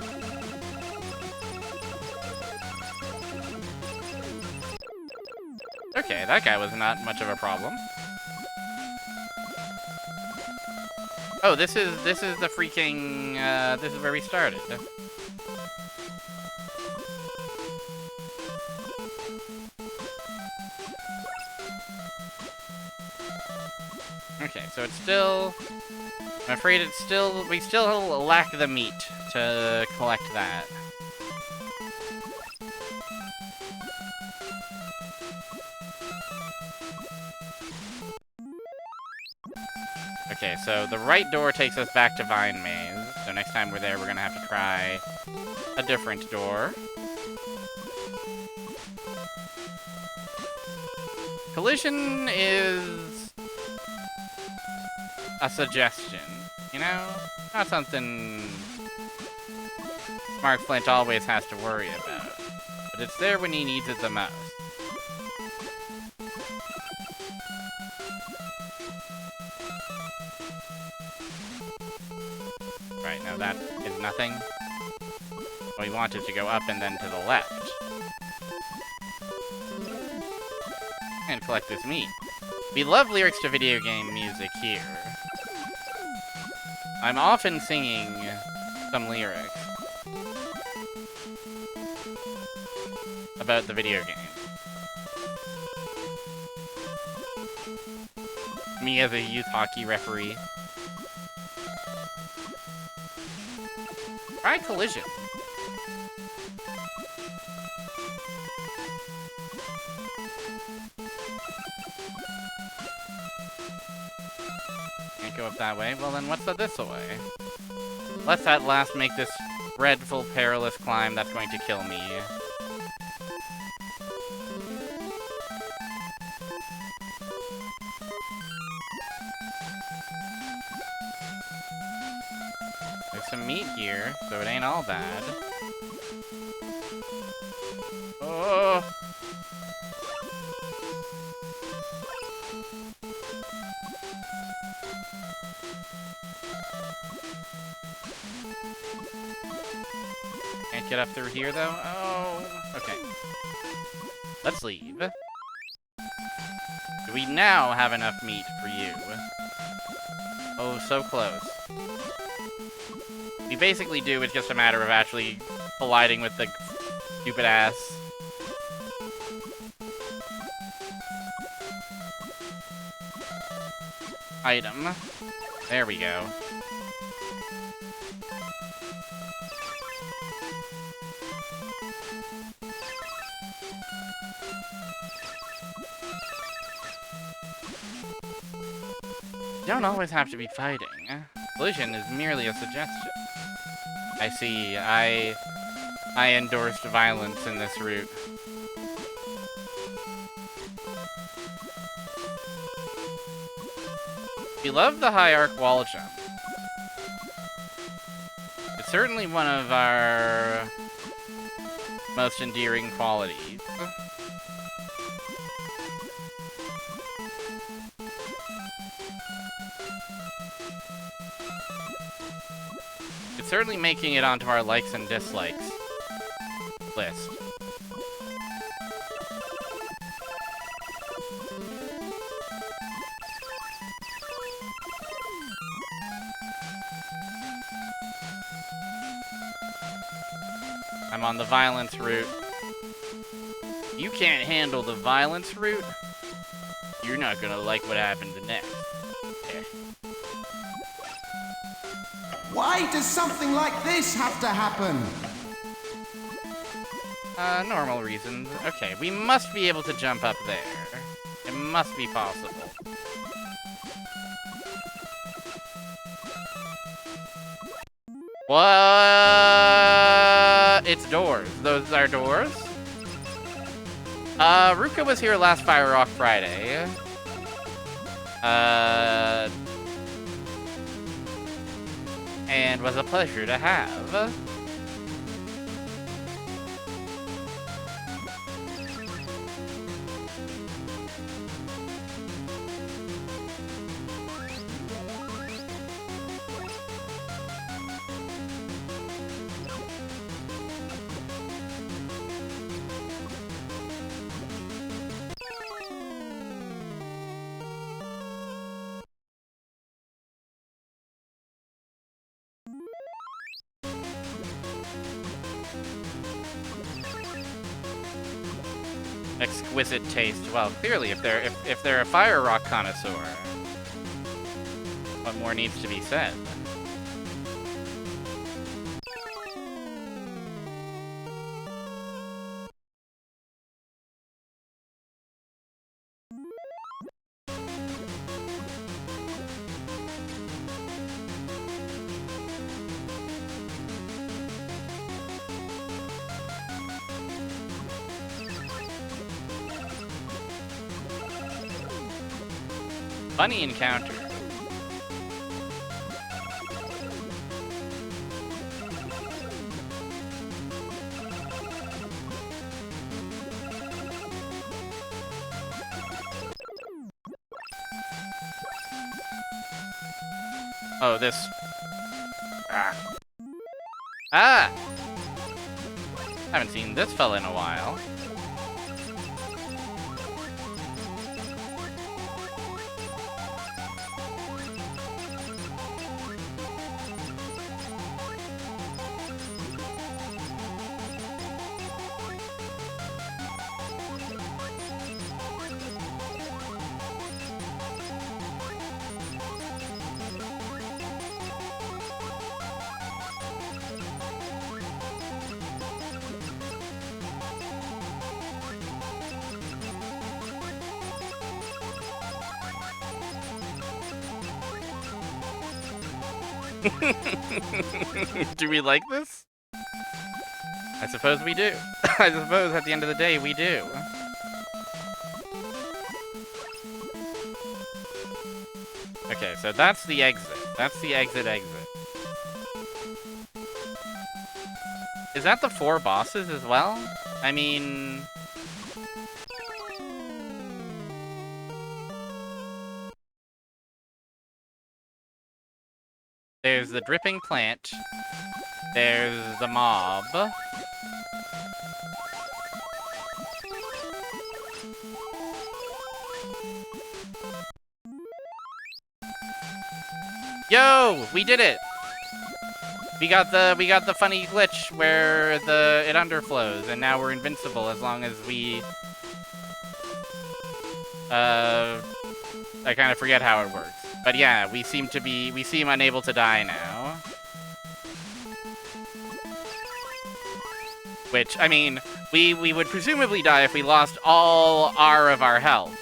S1: Okay, that guy was not much of a problem. Oh, this is the freaking, this is where we started. Okay, so it's still... I'm afraid it's still... We still lack the meat to collect that. Okay, so the right door takes us back to Vine Maze. So next time we're there, we're gonna have to try a different door. Collision is a suggestion, you know? Not something Mark Flint always has to worry about. But it's there when he needs it the most. Right, now that is nothing. We want it to go up and then to the left. And collect this meat. We love lyrics to video game music here. I'm often singing some lyrics about the video game. Me as a youth hockey referee. Try Collision. Can't go up that way. Well, then what's the this way? Let's at last make this dreadful, perilous climb that's going to kill me. There's some meat here, so it ain't all bad. Oh! Can't get up through here, though? Oh, okay. Let's leave. Do we now have enough meat for you? Oh, so close. We basically do, it's just a matter of actually colliding with the stupid ass. Item. There we go. You don't always have to be fighting. Collision is merely a suggestion. I see. I endorsed violence in this route. We love the high arc wall jump. It's certainly one of our most endearing qualities. It's certainly making it onto our likes and dislikes list. I'm on the violence route. You can't handle the violence route? You're not gonna like what happened next. Yeah.
S4: Why does something like this have to happen?
S1: Normal reasons. Okay, we must be able to jump up there. It must be possible. What? It's doors. Those are doors? Ruka was here last Fire Rock Friday. And was a pleasure to have. Exquisite taste. Well, clearly, if they're a Fire Rock connoisseur, what more needs to be said? Funny encounter. Oh, this. Ah! Haven't seen this fella in a while. Do we like this? I suppose we do. I suppose at the end of the day we do. Okay, so that's the exit. That's the exit. Is that the 4 bosses as well? I mean... There's the dripping plant. There's the mob. Yo, we did it. We got the funny glitch where it underflows, and now we're invincible as long as we I kind of forget how it works. But yeah, we seem unable to die now. Which, I mean, we would presumably die if we lost all R of our health.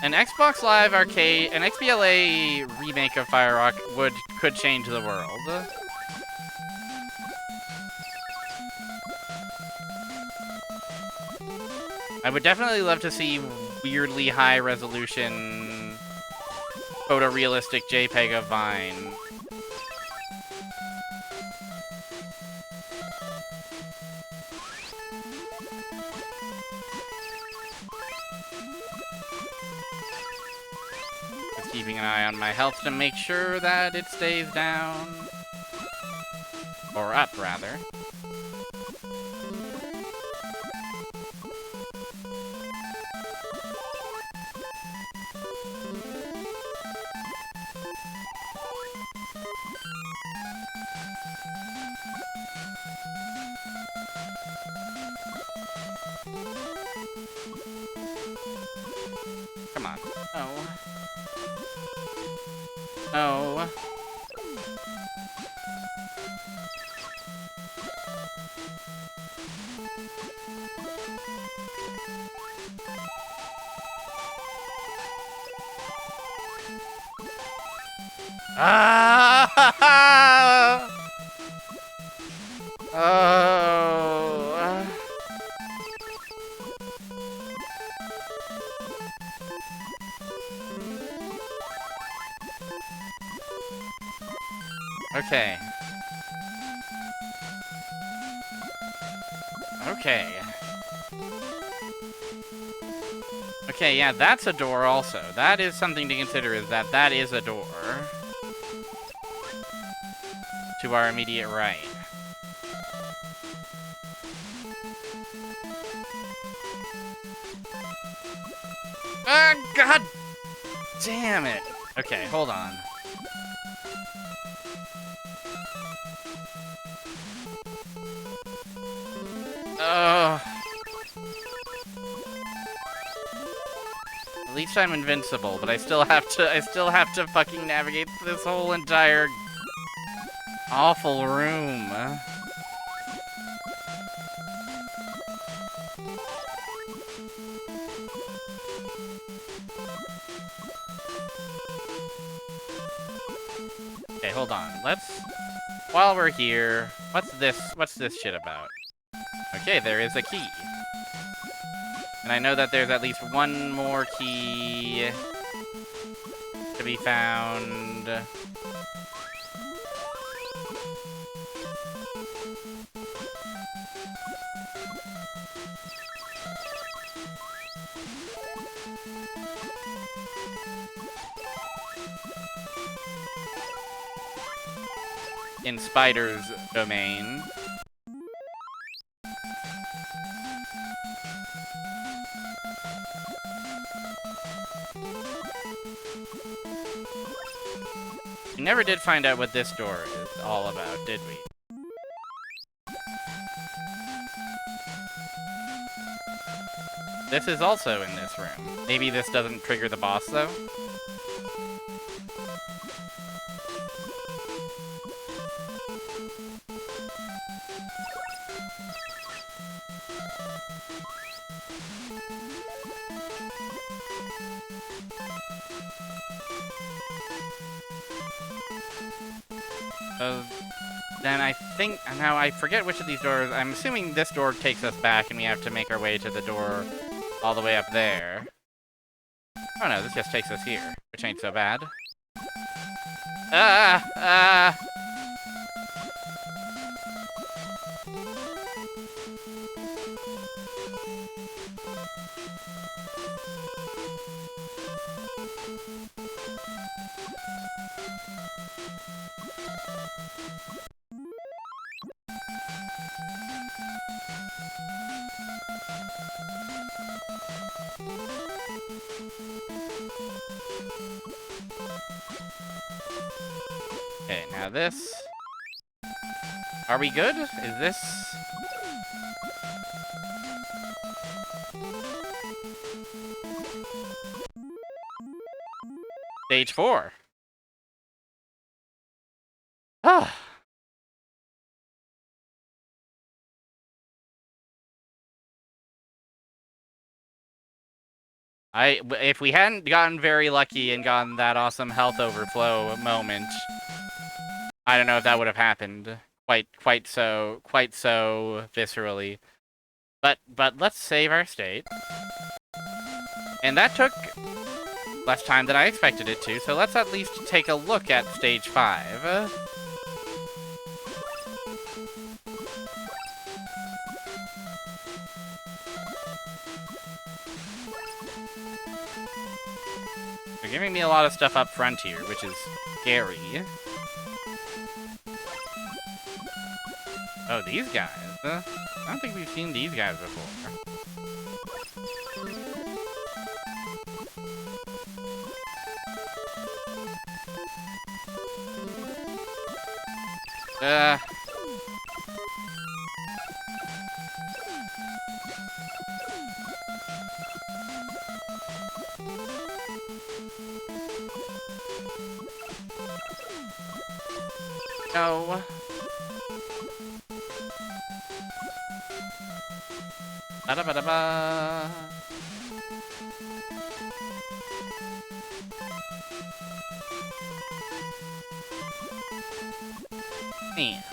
S1: An Xbox Live Arcade, an XBLA remake of Fire Rock could change the world. I would definitely love to see weirdly high resolution photorealistic JPEG of Vine. Just keeping an eye on my health to make sure that it stays down. Or up, rather. Come on. Oh. Oh. Ah! Oh. Okay. Okay. Okay, yeah, that's a door also. That is something to consider, is that is a door. To our immediate right. Ah, God damn it. Okay, hold on. At least I'm invincible, but I still have to fucking navigate this whole entire awful room. Okay, hold on. Let's... While we're here, what's this shit about? Okay, there is a key. And I know that there's at least one more key to be found. In Spider's domain. We never did find out what this door is all about, did we? This is also in this room. Maybe this doesn't trigger the boss, though? Then I think, now I forget which of these doors, I'm assuming this door takes us back and we have to make our way to the door all the way up there. Oh no, this just takes us here, which ain't so bad. Okay, now this... Are we good? Is this... Stage 4. Ah. If we hadn't gotten very lucky and gotten that awesome health overflow moment, I don't know if that would have happened quite so viscerally. But let's save our state. And that took less time than I expected it to, so let's at least take a look at stage 5. They're giving me a lot of stuff up front here, which is scary. Oh, these guys. I don't think we've seen these guys before. No. Ba-da-ba-da-ba. Man.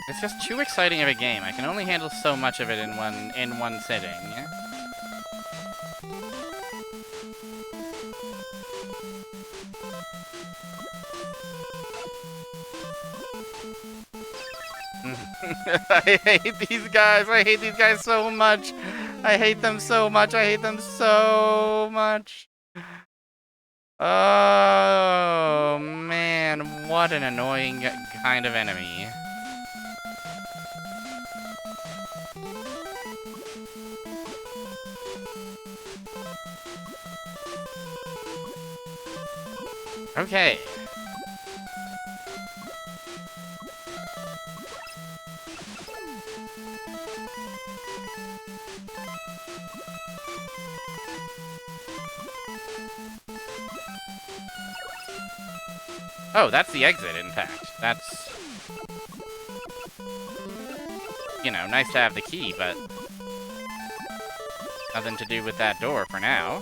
S1: It's just too exciting of a game. I can only handle so much of it in one sitting. I hate these guys. I hate these guys so much. I hate them so much. I hate them so much. Oh, man. What an annoying kind of enemy. Okay. Oh, that's the exit, in fact. That's... You know, nice to have the key, but... nothing to do with that door for now.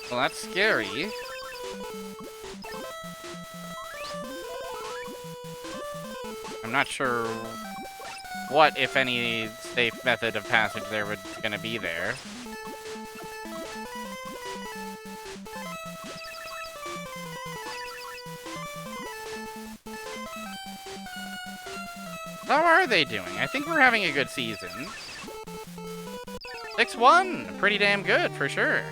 S1: Well, that's scary. I'm not sure what, if any, safe method of passage there was gonna be there. How are they doing? I think we're having a good season. 6-1! Pretty damn good, for sure.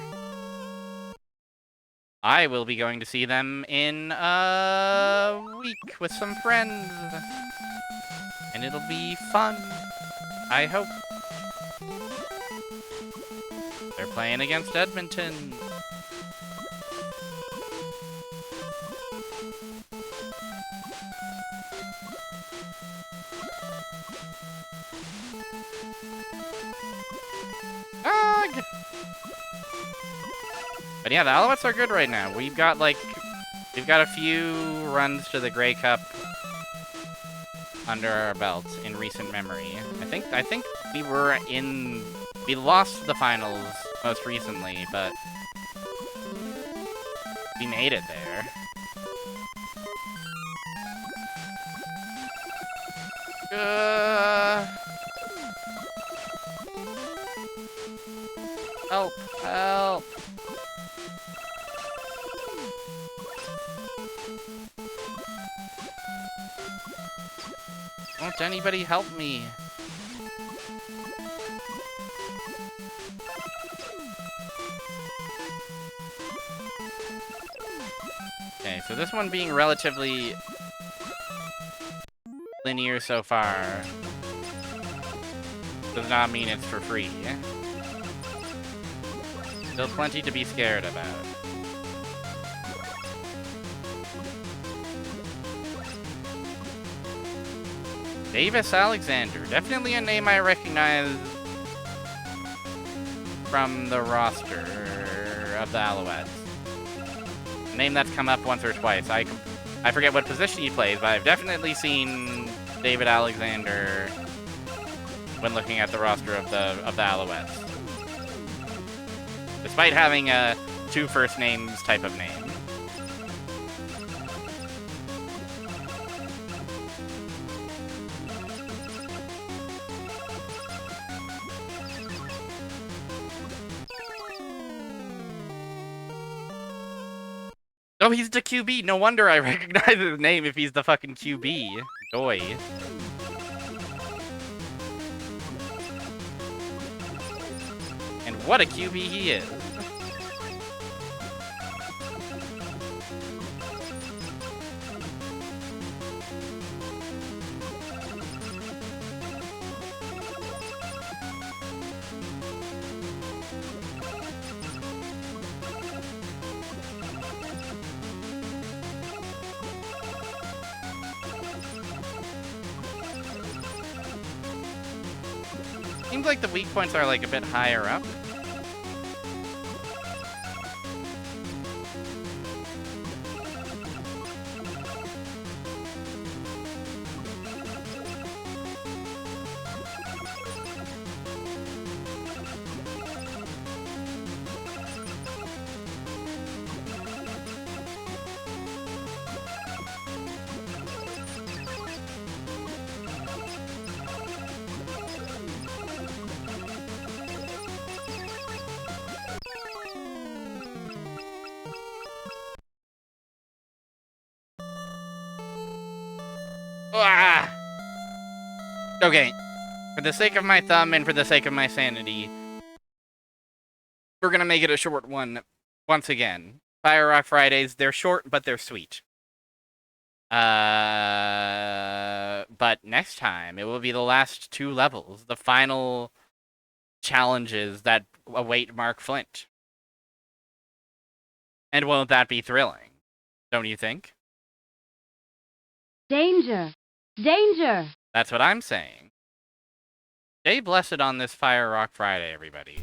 S1: I will be going to see them in a week with some friends. And it'll be fun. I hope. They're playing against Edmonton. Ugh. But yeah, the Alouettes are good right now. We've got a few runs to the Grey Cup under our belts in recent memory. I think we lost the finals most recently, but we made it there. Help, help. Won't anybody help me? Okay, so this one being relatively linear so far does not mean it's for free. Still plenty to be scared about. Davis Alexander, definitely a name I recognize from the roster of the Alouettes. A name that's come up once or twice. I forget what position he plays, but I've definitely seen David Alexander when looking at the roster of the Alouettes. Despite having a two first names type of name. Oh, he's the QB. No wonder I recognize his name if he's the fucking QB. Doy. And what a QB he is. Seems like the weak points are like a bit higher up. Ah! Okay, for the sake of my thumb and for the sake of my sanity, we're gonna make it a short one once again. Fire Rock Fridays, they're short, but they're sweet. But next time, it will be the last two levels, the final challenges that await Mark Flint. And won't that be thrilling? Don't you think?
S2: Danger! Danger!
S1: That's what I'm saying. Stay blessed on this Fire Rock Friday, everybody.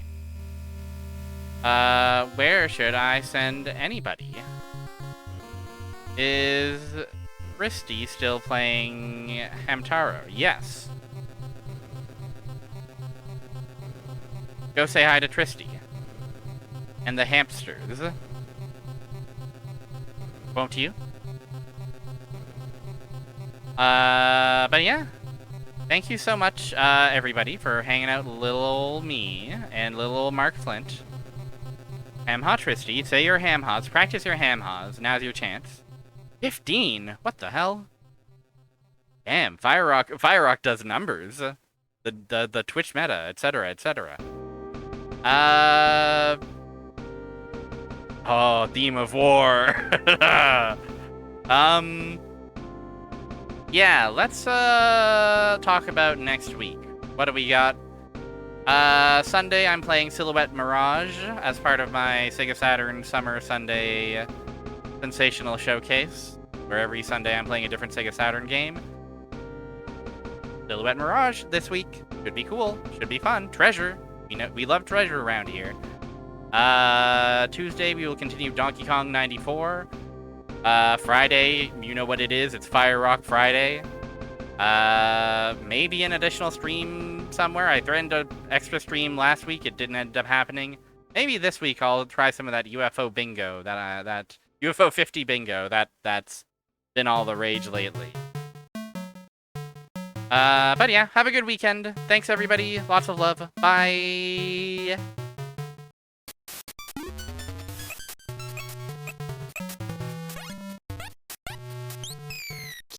S1: Where should I send anybody? Is Christy still playing Hamtaro? Yes. Go say hi to Tristy. And the hamsters. Won't you? But yeah. Thank you so much, everybody, for hanging out with little old me and little old Mark Flint. Ham-ha Tristy, say your ham-has. Practice your ham-has. Now's your chance. 15? What the hell? Damn, Fire Rock does numbers. The Twitch meta, etc., etc. Oh, theme of war. Yeah, let's talk about next week. What do we got? Sunday, I'm playing Silhouette Mirage as part of my Sega Saturn Summer Sunday Sensational Showcase, where every Sunday I'm playing a different Sega Saturn game. Silhouette Mirage this week. Should be cool. Should be fun. Treasure. We love treasure around here. Tuesday, we will continue Donkey Kong 94. Friday, you know what it is. It's Fire Rock Friday. Maybe an additional stream somewhere. I threatened an extra stream last week. It didn't end up happening. Maybe this week I'll try some of that UFO bingo, that UFO 50 bingo that's been all the rage lately. But yeah, have a good weekend. Thanks everybody. Lots of love. Bye.